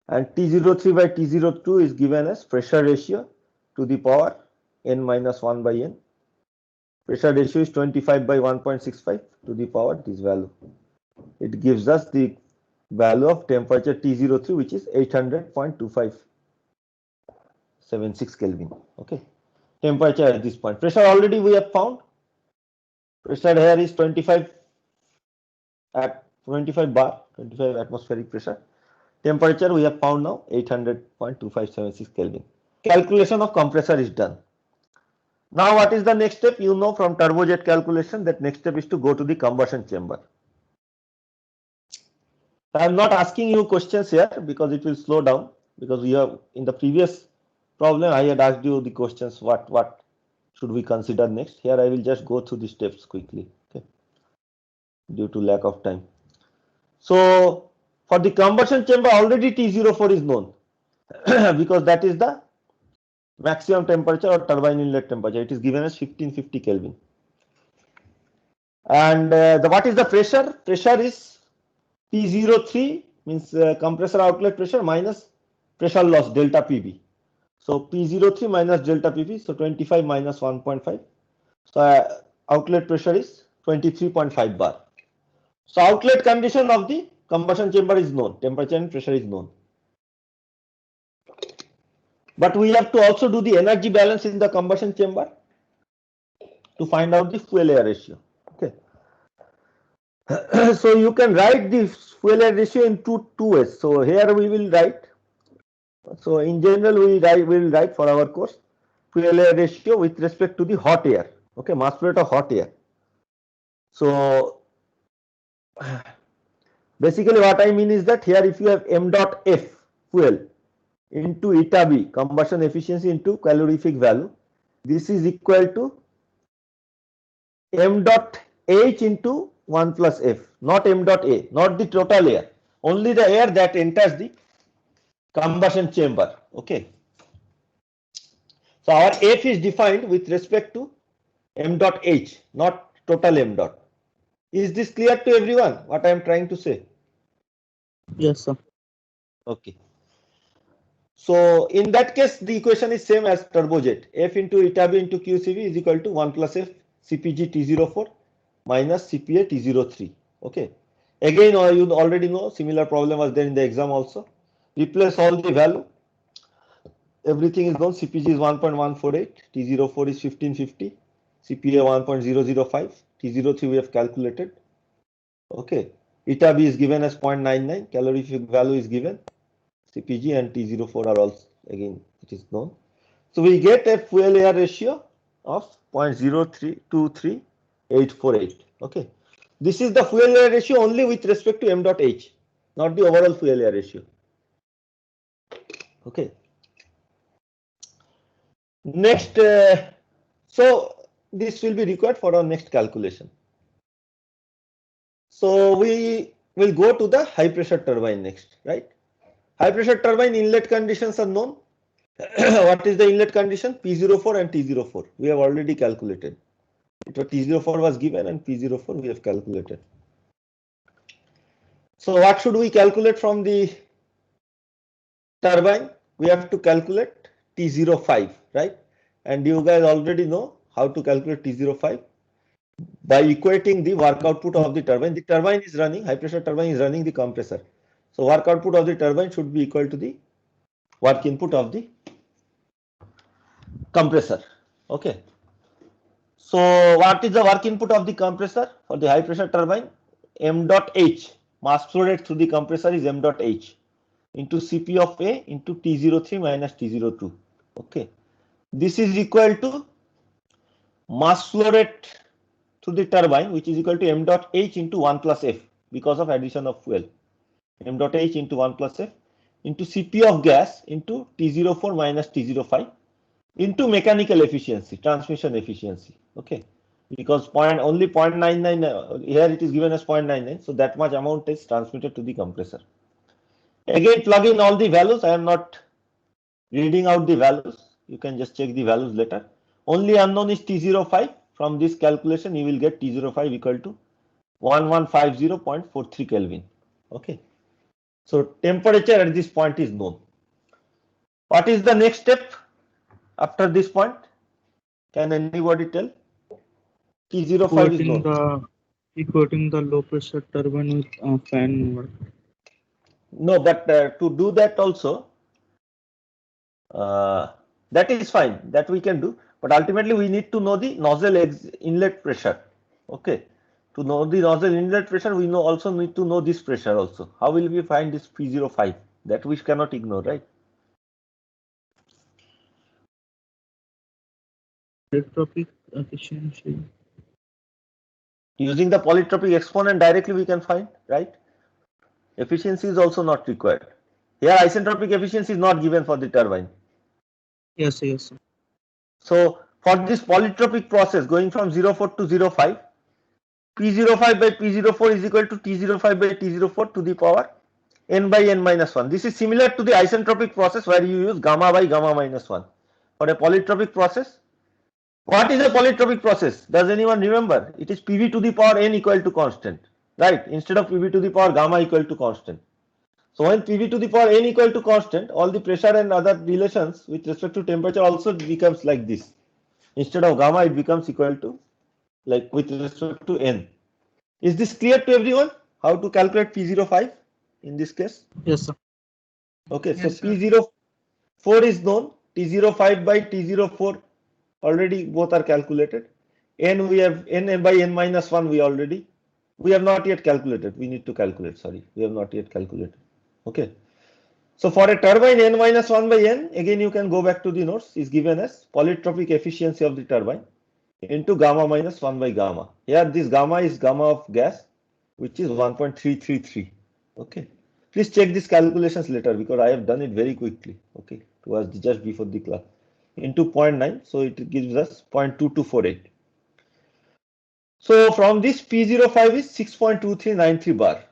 and T03 by T02 is given as pressure ratio to the power n minus 1 by n. Pressure ratio is 25 by 1.65 to the power this value. It gives us the value of temperature T03, which is 800.2576 Kelvin. Okay. Temperature at this point. Pressure already we have found. Pressure here is 25 at 25 bar, 25 atmospheric pressure. Temperature we have found now 800.2576 Kelvin. Calculation of compressor is done. Now what is the next step? You know from turbojet calculation that next step is to go to the combustion chamber. I am not asking you questions here because it will slow down, because we have in the previous problem I had asked you the questions what should we consider next. Here I will just go through the steps quickly, okay, due to lack of time. So for the combustion chamber already T04 is known because that is the maximum temperature or turbine inlet temperature. It is given as 1550 Kelvin. And what is the pressure? Pressure is P03, means compressor outlet pressure minus pressure loss delta PV. So P03 minus delta PV, so 25 minus 1.5. So outlet pressure is 23.5 bar. So outlet condition of the combustion chamber is known, temperature and pressure is known. But we have to also do the energy balance in the combustion chamber to find out the fuel air ratio. Okay. So you can write the fuel air ratio in two ways. So here we will write. So in general we will write for our course fuel air ratio with respect to the hot air. Okay, mass flow rate of hot air. So basically what I mean is that here if you have m dot f fuel into eta b combustion efficiency into calorific value, This is equal to m dot h into 1 plus f, not m dot a, not the total air, only the air that enters the combustion chamber. Okay. So our f is defined with respect to m dot h, not total m dot. Is this clear to everyone what I am trying to say? Yes, sir. Okay. So in that case, the equation is same as turbojet. F into eta B into QCV is equal to 1 plus F CPG T04 minus CPA T03. Okay. Again, you already know similar problem was there in the exam also. Replace all the value. Everything is known. CPG is 1.148, T04 is 1550, CPA 1.005, T03 we have calculated. Okay. Eta B is given as 0.99, calorific value is given. CPG and T04 are also again it is known. So we get a fuel air ratio of 0.0323848. Okay. This is the fuel air ratio only with respect to m dot h, not the overall fuel air ratio. Okay. Next, so this will be required for our next calculation. So we will go to the high pressure turbine next, right? High pressure turbine inlet conditions are known. What is the inlet condition? P04 and T04. We have already calculated. T04 was given and P04 we have calculated. So what should we calculate from the turbine? We have to calculate T05, right? And you guys already know how to calculate T05 by equating the work output of the turbine. The turbine is running, high pressure turbine is running the compressor. So work output of the turbine should be equal to the work input of the compressor. Okay. So what is the work input of the compressor for the high pressure turbine? M dot H, mass flow rate through the compressor is m dot H into Cp of A into T03 minus T02. Okay. This is equal to mass flow rate through the turbine, which is equal to m dot H into 1 plus F because of addition of fuel. M dot H into 1 plus F into Cp of gas into T04 minus T05 into mechanical efficiency, transmission efficiency. Okay. Because only 0.99 here it is given as 0.99, so that much amount is transmitted to the compressor. Again, plug in all the values. I am not reading out the values. You can just check the values later. Only unknown is T05. From this calculation, you will get T05 equal to 1150.43 Kelvin. Okay. So temperature at this point is known. What is the next step after this point? Can anybody tell? T05 is known. Equating the low pressure turbine with fan work. No, but to do that also, that is fine. That we can do. But ultimately, we need to know the nozzle inlet pressure. Okay. To know the nozzle inlet pressure, we also need to know this pressure also. How will we find this P05? That we cannot ignore, right? Polytropic efficiency. Using the polytropic exponent directly we can find, right? Efficiency is also not required. Here isentropic efficiency is not given for the turbine. Yes, yes. So for this polytropic process going from 04 to 05, P05 by P04 is equal to T05 by T04 to the power n by n minus 1. This is similar to the isentropic process where you use gamma by gamma minus 1. For a polytropic process, what is a polytropic process? Does anyone remember? It is PV to the power n equal to constant, right? Instead of PV to the power gamma equal to constant. So when PV to the power n equal to constant, all the pressure and other relations with respect to temperature also becomes like this. Instead of gamma, it becomes equal to like with respect to n. Is this clear to everyone? How to calculate P05 in this case? Yes, sir. Okay, Yes, so P04 is known, T05 by T04 already both are calculated. N we have n by n minus 1 we have not yet calculated. We need to calculate, sorry, we have not yet calculated. Okay. So for a turbine n minus 1 by n, again you can go back to the notes, is given as polytropic efficiency of the turbine into gamma minus 1 by gamma. Here this gamma is gamma of gas, which is 1.333. Okay. Please check these calculations later because I have done it very quickly. Okay. It was just before the class. into 0.9, so it gives us 0.2248. So from this P05 is 6.2393 bar.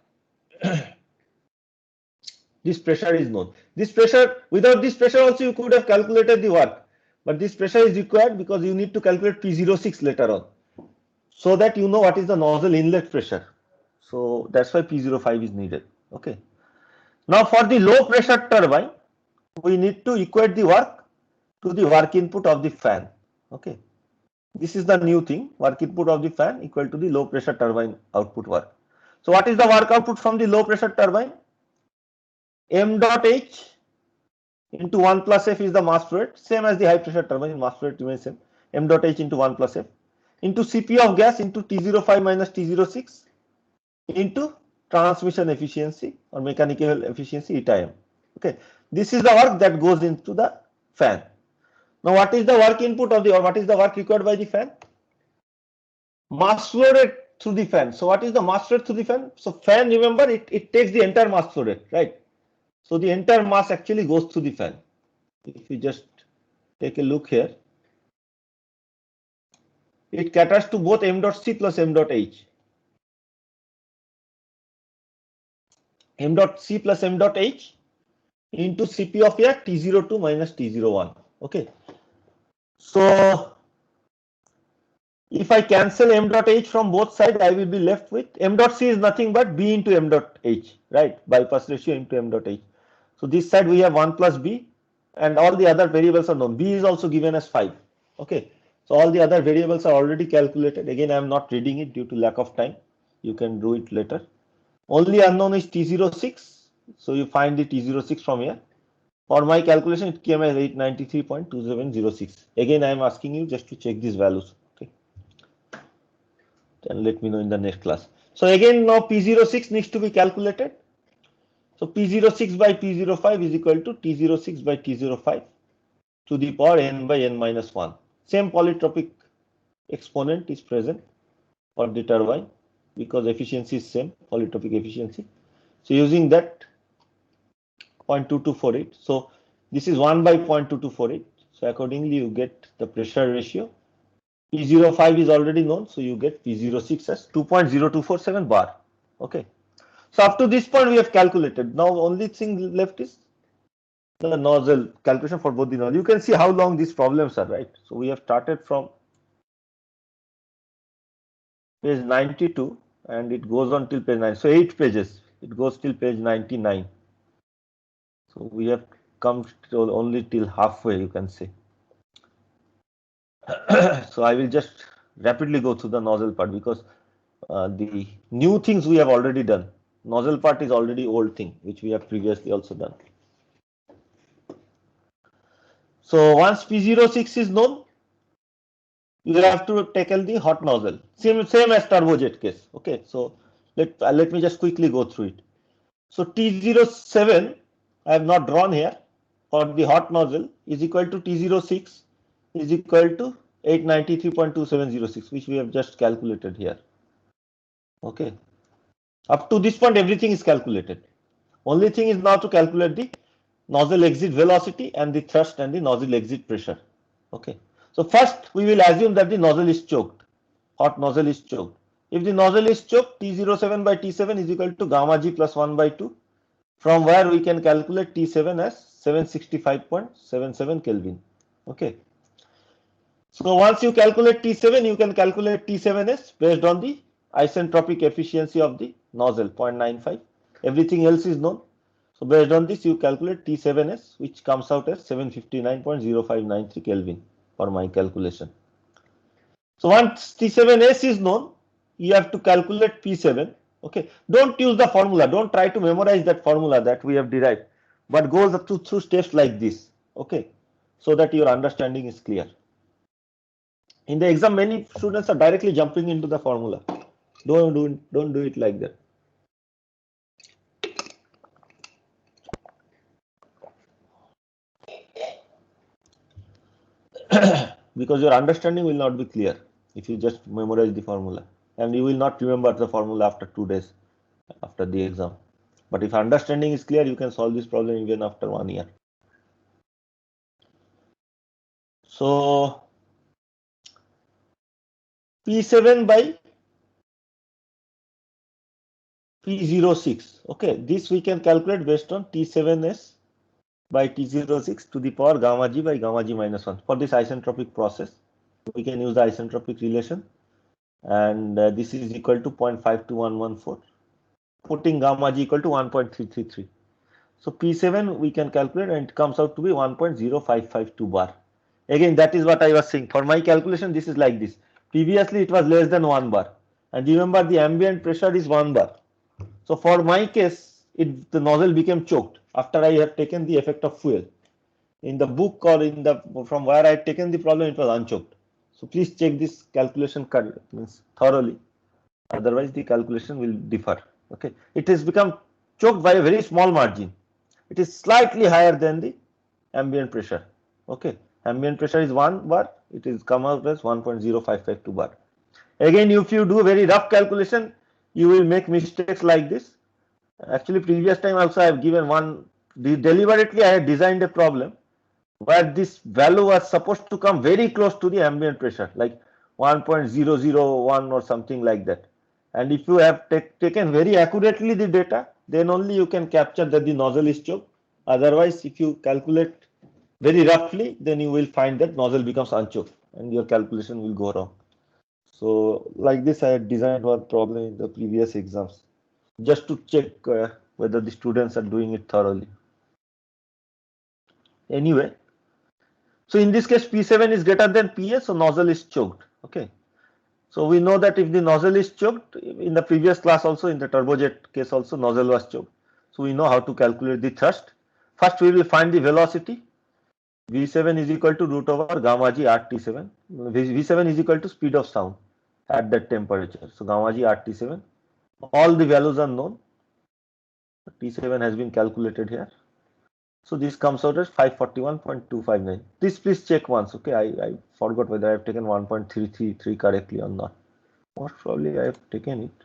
This pressure is known. This pressure, without this pressure also you could have calculated the work, but this pressure is required because you need to calculate P06 later on, so that you know what is the nozzle inlet pressure. So that's why P05 is needed. Okay. Now for the low pressure turbine, we need to equate the work to the work input of the fan. Okay. This is the new thing, work input of the fan equal to the low pressure turbine output work. So what is the work output from the low pressure turbine? M dot H into 1 plus F is the mass flow rate, same as the high pressure turbine, mass flow rate remains same. M dot H into 1 plus F into Cp of gas into T05 minus T06 into transmission efficiency or mechanical efficiency eta M. Okay, this is the work that goes into the fan. Now what is the work input of the, or what is the work required by the fan? Mass flow rate through the fan. So what is the mass flow rate through the fan? So fan, remember, it takes the entire mass flow rate, right? So the entire mass actually goes through the fan. If we just take a look here, it caters to both m dot c plus m dot h. M dot c plus m dot h into Cp of air T02 minus T01. Okay. So if I cancel m dot h from both sides, I will be left with m dot c is nothing but b into m dot h, right? Bypass ratio into m dot h. So this side we have 1 plus b, and all the other variables are known. B is also given as 5. Okay. So all the other variables are already calculated. Again, I am not reading it due to lack of time. You can do it later. Only unknown is T06. So you find the T06 from here. For my calculation, it came as 893.2706. Again, I am asking you just to check these values. Okay. And let me know in the next class. So again, now P06 needs to be calculated. So P06 by P05 is equal to T06 by T05 to the power n by n minus 1. Same polytropic exponent is present for the turbine because efficiency is same, polytropic efficiency. So using that 0.2248. So this is 1 by 0.2248. So accordingly you get the pressure ratio. P05 is already known, so you get P06 as 2.0247 bar. Okay. So up to this point we have calculated. Now only thing left is the nozzle calculation for both the nozzle. You can see how long these problems are, right? So we have started from page 92 and it goes on till page 9. So 8 pages. It goes till page 99. So we have come only till halfway, you can say. So I will just rapidly go through the nozzle part because the new things we have already done. Nozzle part is already old thing which we have previously also done. So once P06 is known, you will have to tackle the hot nozzle. Same as turbojet case. Okay, so let me just quickly go through it. So T07 I have not drawn here for the hot nozzle is equal to T06 is equal to 893.2706, which we have just calculated here. Okay. Up to this point, everything is calculated. Only thing is now to calculate the nozzle exit velocity and the thrust and the nozzle exit pressure. Okay. So first we will assume that the nozzle is choked. Hot nozzle is choked. If the nozzle is choked, T07 by T7 is equal to gamma G plus 1 by 2. From where we can calculate T7 as 765.77 Kelvin. Okay. So once you calculate T7, you can calculate T7s based on the isentropic efficiency of the nozzle 0.95. Everything else is known. So based on this, you calculate T7s, which comes out as 759.0593 Kelvin for my calculation. So once T7s is known, you have to calculate P7. Okay. Don't use the formula. Don't try to memorize that formula that we have derived, but go through steps like this. Okay. So that your understanding is clear. In the exam, many students are directly jumping into the formula. Don't do it like that. Because your understanding will not be clear if you just memorize the formula, and you will not remember the formula after 2 days after the exam. But if understanding is clear, you can solve this problem even after 1 year. So P7 by P06. Okay, this we can calculate based on T7s by T06 to the power gamma g by gamma g minus 1. For this isentropic process, we can use the isentropic relation, and this is equal to 0.52114, putting gamma g equal to 1.333. So P7 we can calculate, and it comes out to be 1.0552 bar. Again, that is what I was saying. For my calculation, this is like this. Previously, it was less than 1 bar. And remember, the ambient pressure is 1 bar. So for my case, the nozzle became choked after I have taken the effect of fuel. In the book or from where I had taken the problem, it was unchoked. So please check this calculation thoroughly. Otherwise, the calculation will differ. Okay, it has become choked by a very small margin. It is slightly higher than the ambient pressure. Okay, ambient pressure is 1 bar. It is come out as 1.0552 bar. Again, if you do very rough calculation, you will make mistakes like this. Actually, previous time also I have given one, deliberately I had designed a problem where this value was supposed to come very close to the ambient pressure, like 1.001 or something like that. And if you have taken very accurately the data, then only you can capture that the nozzle is choked. Otherwise, if you calculate very roughly, then you will find that nozzle becomes unchoked and your calculation will go wrong. So like this, I had designed one problem in the previous exams just to check whether the students are doing it thoroughly. Anyway, so in this case, P7 is greater than PA, so nozzle is choked. Okay. So we know that if the nozzle is choked, in the previous class also, in the turbojet case also, nozzle was choked. So we know how to calculate the thrust. First, we will find the velocity. V7 is equal to root over gamma g RT7. V7 is equal to speed of sound at that temperature. So gamma g RT7. All the values are known. T7 has been calculated here. So this comes out as 541.259. This please check once. Okay, I forgot whether I have taken 1.333 correctly or not. Most probably I have taken it,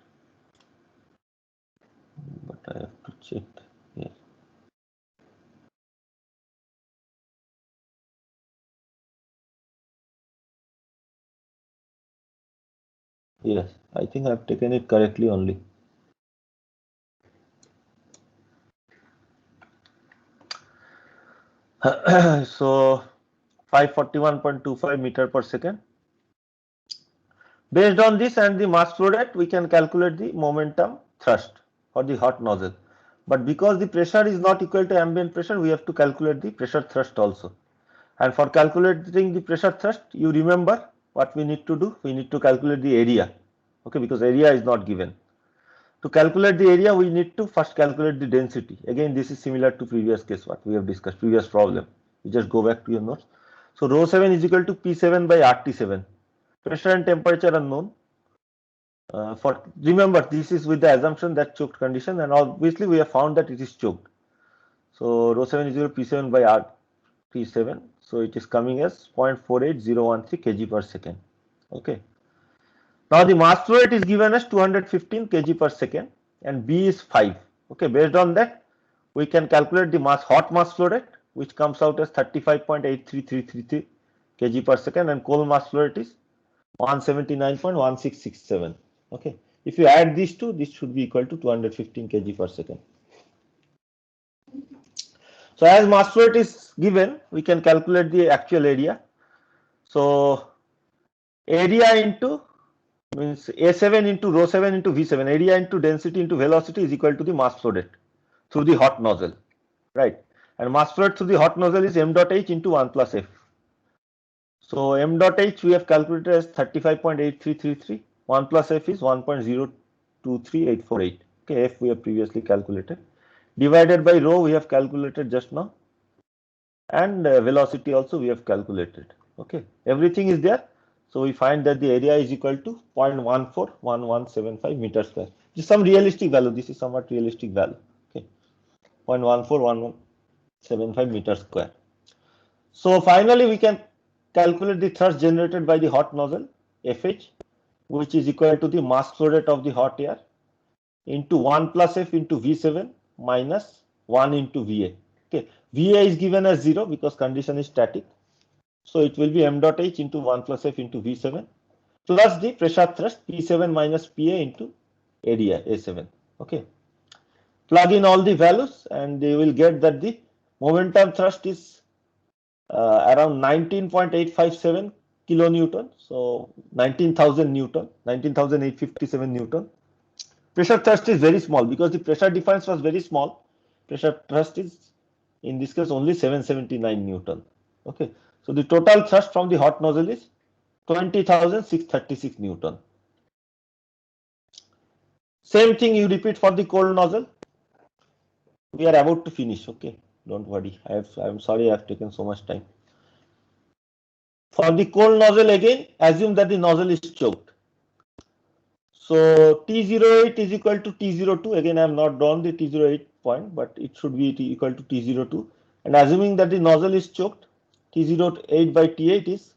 but I have to check here. Yes, I think I have taken it correctly only. So 541.25 meter per second. Based on this and the mass flow rate, we can calculate the momentum thrust for the hot nozzle. But because the pressure is not equal to ambient pressure, we have to calculate the pressure thrust also. And for calculating the pressure thrust, you remember what we need to do? We need to calculate the area. Okay, because area is not given. To calculate the area, we need to first calculate the density. Again, this is similar to previous case, what we have discussed, previous problem. You just go back to your notes. So rho 7 is equal to P7 by RT7. Pressure and temperature are known. Remember, this is with the assumption that choked condition, and obviously we have found that it is choked. So rho 7 is equal to P7 by RT7. So it is coming as 0.48013 kg per second. Okay. Now the mass flow rate is given as 215 kg per second and B is 5. Okay, based on that, we can calculate the hot mass flow rate, which comes out as 35.83333 kg per second, and cold mass flow rate is 179.1667. Okay, if you add these two, this should be equal to 215 kg per second. So as mass flow rate is given, we can calculate the actual area. So area into means A7 into rho 7 into V7, area into density into velocity is equal to the mass flow rate through the hot nozzle, right? And mass flow rate through the hot nozzle is m dot h into 1 plus f. So m dot h we have calculated as 35.8333. 1 plus f is 1.023848. Okay, f we have previously calculated. Divided by rho we have calculated just now, and velocity also we have calculated. Okay, everything is there. So we find that the area is equal to 0.141175 meters square. This is some realistic value. This is somewhat realistic value. Okay, 0.141175 meters square. So finally, we can calculate the thrust generated by the hot nozzle, FH, which is equal to the mass flow rate of the hot air into 1 plus F into V7 minus 1 into VA. Okay, VA is given as 0 because condition is static. So it will be m dot h into 1 plus f into V7 plus the pressure thrust P7 minus PA into area A7. Okay. Plug in all the values and they will get that the momentum thrust is around 19.857 kilonewton. So 19,000 Newton, 19,857 Newton. Pressure thrust is very small because the pressure difference was very small. Pressure thrust is in this case only 779 Newton. Okay. So the total thrust from the hot nozzle is 20,636 Newton. Same thing you repeat for the cold nozzle. We are about to finish. Okay. Don't worry. I'm sorry I have taken so much time. For the cold nozzle again, assume that the nozzle is choked. So T08 is equal to T02. Again, I have not drawn the T08 point, but it should be equal to T02. And assuming that the nozzle is choked, T08 by T8 is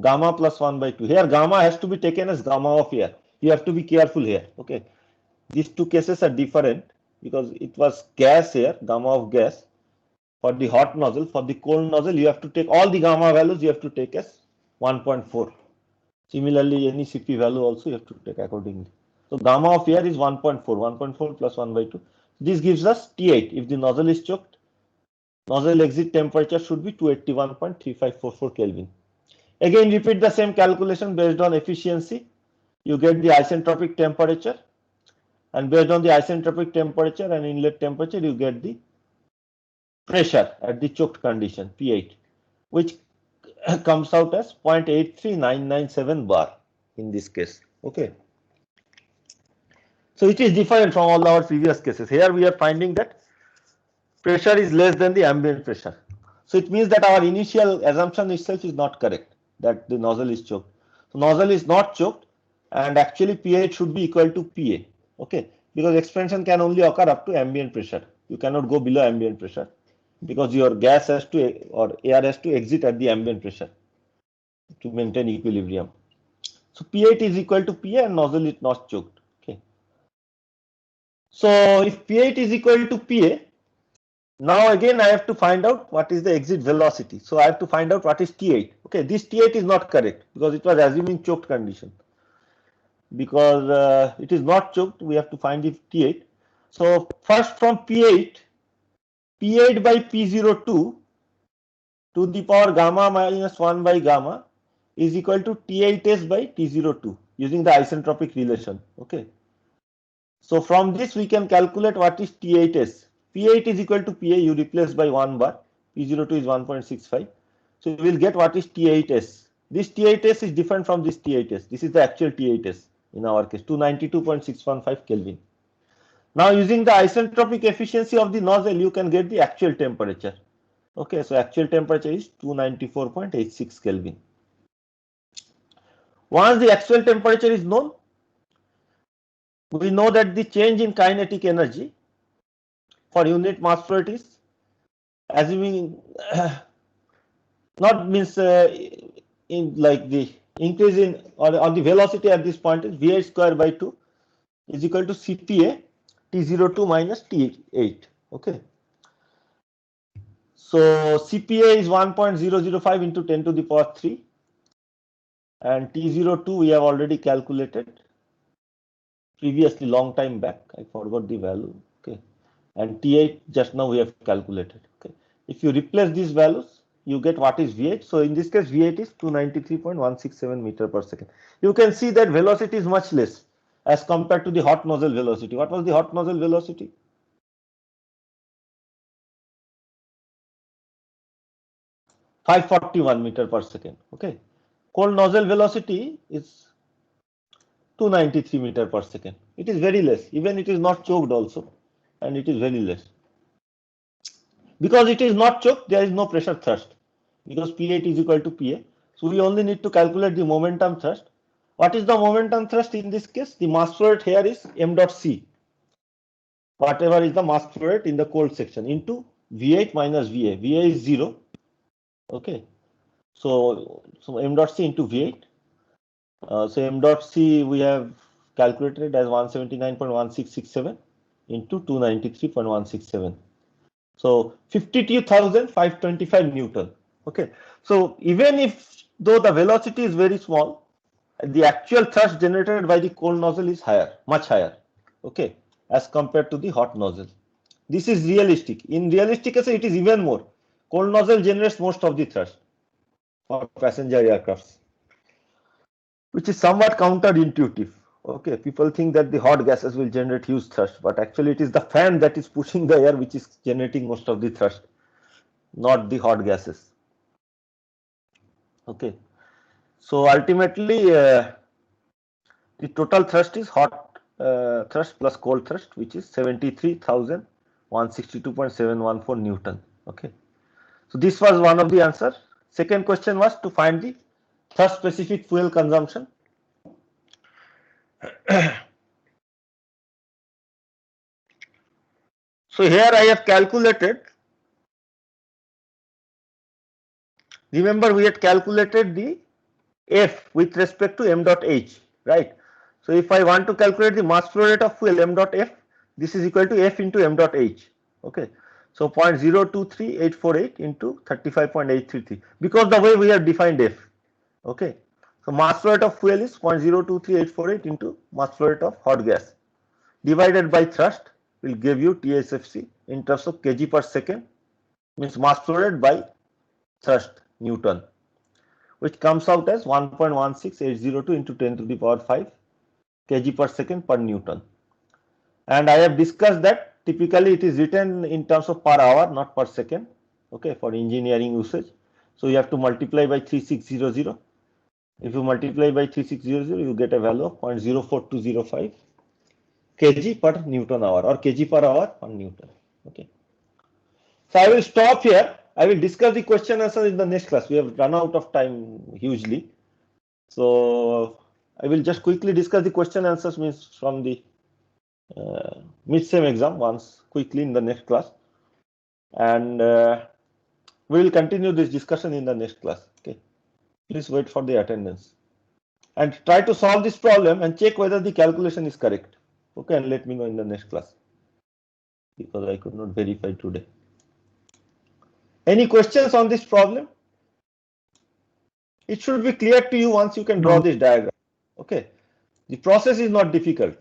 gamma plus 1 by 2. Here, gamma has to be taken as gamma of air. You have to be careful here. Okay. These two cases are different because it was gas here, gamma of gas. For the hot nozzle, for the cold nozzle, you have to take all the gamma values, you have to take as 1.4. Similarly, any Cp value also you have to take accordingly. So gamma of air is 1.4, 1.4 plus 1 by 2. This gives us T8. If the nozzle is choked, nozzle exit temperature should be 281.3544 Kelvin. Again, repeat the same calculation based on efficiency. You get the isentropic temperature, and based on the isentropic temperature and inlet temperature, you get the pressure at the choked condition, P8, which comes out as 0.83997 bar in this case. Okay. So it is different from all our previous cases. Here we are finding that pressure is less than the ambient pressure. So it means that our initial assumption itself is not correct, that the nozzle is choked. So nozzle is not choked and actually P8 should be equal to PA. Okay. Because expansion can only occur up to ambient pressure. You cannot go below ambient pressure because your gas has to or air has to exit at the ambient pressure to maintain equilibrium. So P8 is equal to PA and nozzle is not choked. Okay. So if P8 is equal to PA, now again I have to find out what is the exit velocity. So I have to find out what is T8. Okay, this T8 is not correct because it was assuming choked condition. Because it is not choked, we have to find the T8. So first from P8 by P02 to the power gamma minus 1 by gamma is equal to T8s by T02 using the isentropic relation. Okay. So from this we can calculate what is T8s. P8 is equal to PA, you replace by 1 bar, P02 is 1.65. So you will get what is T8s. This T8s is different from this T8s. This is the actual T8s in our case, 292.615 Kelvin. Now using the isentropic efficiency of the nozzle, you can get the actual temperature. Okay, so actual temperature is 294.86 Kelvin. Once the actual temperature is known, we know that the change in kinetic energy for unit mass flow is assuming not means in like the increase in or the velocity at this point is V8 square by 2 is equal to Cpa T02 minus T8. Okay. So Cpa is 1.005 into 10 to the power 3 and T02 we have already calculated previously long time back. I forgot the value. Okay. And T8 just now we have calculated. Okay. If you replace these values, you get what is V8. So in this case, V8 is 293.167 meter per second. You can see that velocity is much less as compared to the hot nozzle velocity. What was the hot nozzle velocity? (541 meter per second). Okay. Cold nozzle velocity is 293 meter per second. It is very less. Even it is not choked also, and it is very less. Because it is not choked, there is no pressure thrust because P8 is equal to PA. So we only need to calculate the momentum thrust. What is the momentum thrust in this case? The mass flow rate here is m dot c. Whatever is the mass flow rate in the cold section into V8 minus VA. VA is 0. Okay. So m dot c into V8. So m dot c we have calculated as 179.1667 into 293.167. So 52,525 Newton. Okay, so even if though the velocity is very small, the actual thrust generated by the cold nozzle is higher, much higher, okay, as compared to the hot nozzle. This is realistic. In realistic case, it is even more. Cold nozzle generates most of the thrust for passenger aircrafts, which is somewhat counterintuitive. Okay, people think that the hot gases will generate huge thrust, but actually it is the fan that is pushing the air which is generating most of the thrust, not the hot gases. Okay, so ultimately the total thrust is hot thrust plus cold thrust, which is 73,162.714 Newton. Okay, so this was one of the answers. Second question was to find the thrust specific fuel consumption. So here I have calculated. Remember, we had calculated the F with respect to m dot h, right? So if I want to calculate the mass flow rate of fuel m dot f, this is equal to F into m dot h. Okay, so 0.023848 into 35.833, because the way we have defined F. Okay, so mass flow rate of fuel is 0.023848 into mass flow rate of hot gas divided by thrust will give you TSFC in terms of kg per second, means mass flow rate by thrust Newton, which comes out as 1.16802 into 10 to the power 5 kg per second per Newton. And I have discussed that typically it is written in terms of per hour, not per second, okay, for engineering usage. So you have to multiply by 3600. If you multiply by 3600, you get a value of 0.04205 kg per Newton hour or kg per hour per Newton. Okay. So I will stop here. I will discuss the question answer in the next class. We have run out of time hugely. So I will just quickly discuss the question answers means from the mid-sem exam once quickly in the next class, and we will continue this discussion in the next class. Okay, please wait for the attendance and try to solve this problem and check whether the calculation is correct. Okay, and let me know in the next class because I could not verify today. Any questions on this problem? It should be clear to you once you can draw this diagram. Okay, the process is not difficult.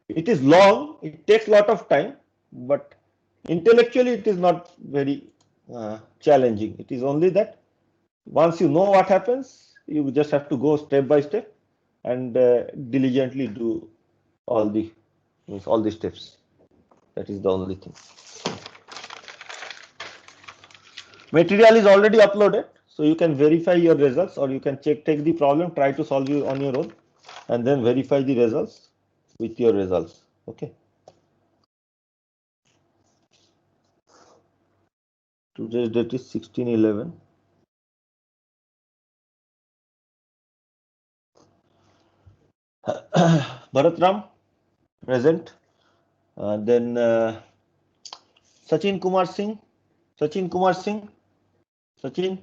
It is long, it takes a lot of time, but intellectually it is not very challenging. It is only that once you know what happens, you just have to go step by step and diligently do all the steps. That is the only thing. Material is already uploaded, so you can verify your results, or you can take the problem, try to solve it on your own, and then verify the results with your results. Okay. Today's date is 16/11. Bharatram present. Then Sachin Kumar Singh. Sachin Kumar Singh. Sachin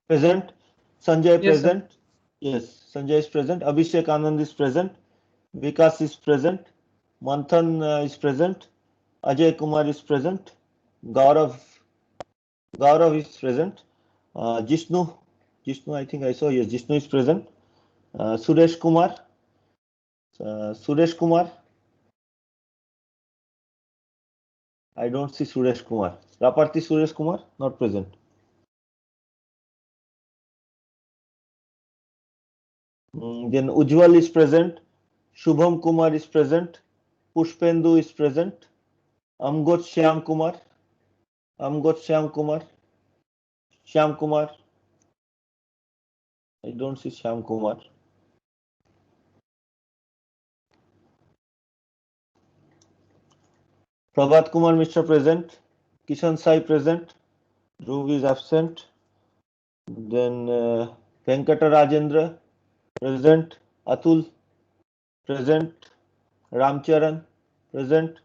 present. Sanjay Yes, sir. present. Yes, Sanjay is present. Abhishek Anand is present. Vikas is present. Manthan is present. Ajay Kumar is present. Gaurav is present. Jishnu, I think I saw, yes, Jishnu is present. Suresh Kumar. I don't see Suresh Kumar. Raparti Suresh Kumar, not present. Then Ujjwal is present. Shubham Kumar is present. Pushpendu is present. Amgot Shyam Kumar. Shyam Kumar. I don't see Shyam Kumar. Prabhat Kumar Mishra present. Kishan Sai present. Dhruv is absent. Then Venkata Rajendra present. Atul present. Ramcharan present.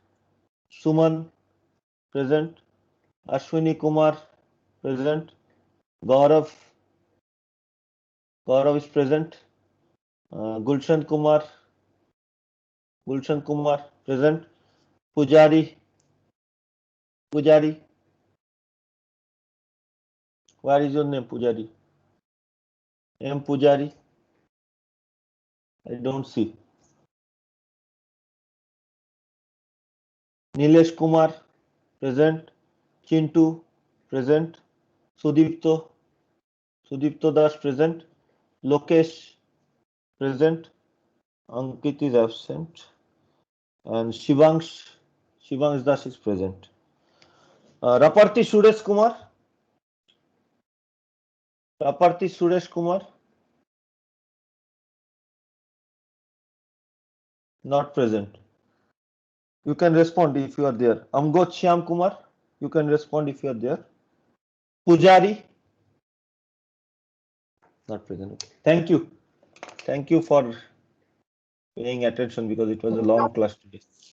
Suman present. Ashwini Kumar present. Gaurav is present. Gulshan Kumar present. Pujari Where is your name, Pujari? M. Pujari? I don't see. Nilesh Kumar, present. Chintu, present. Sudipto Das, present. Lokesh, present. Ankit is absent. And Shivansh Das is present. Raparti Suresh Kumar. Raparti Suresh Kumar. Not present. You can respond if you are there. Amgot Shyam Kumar. You can respond if you are there. Pujari. Not present. Okay. Thank you. Thank you for paying attention because it was a long class today.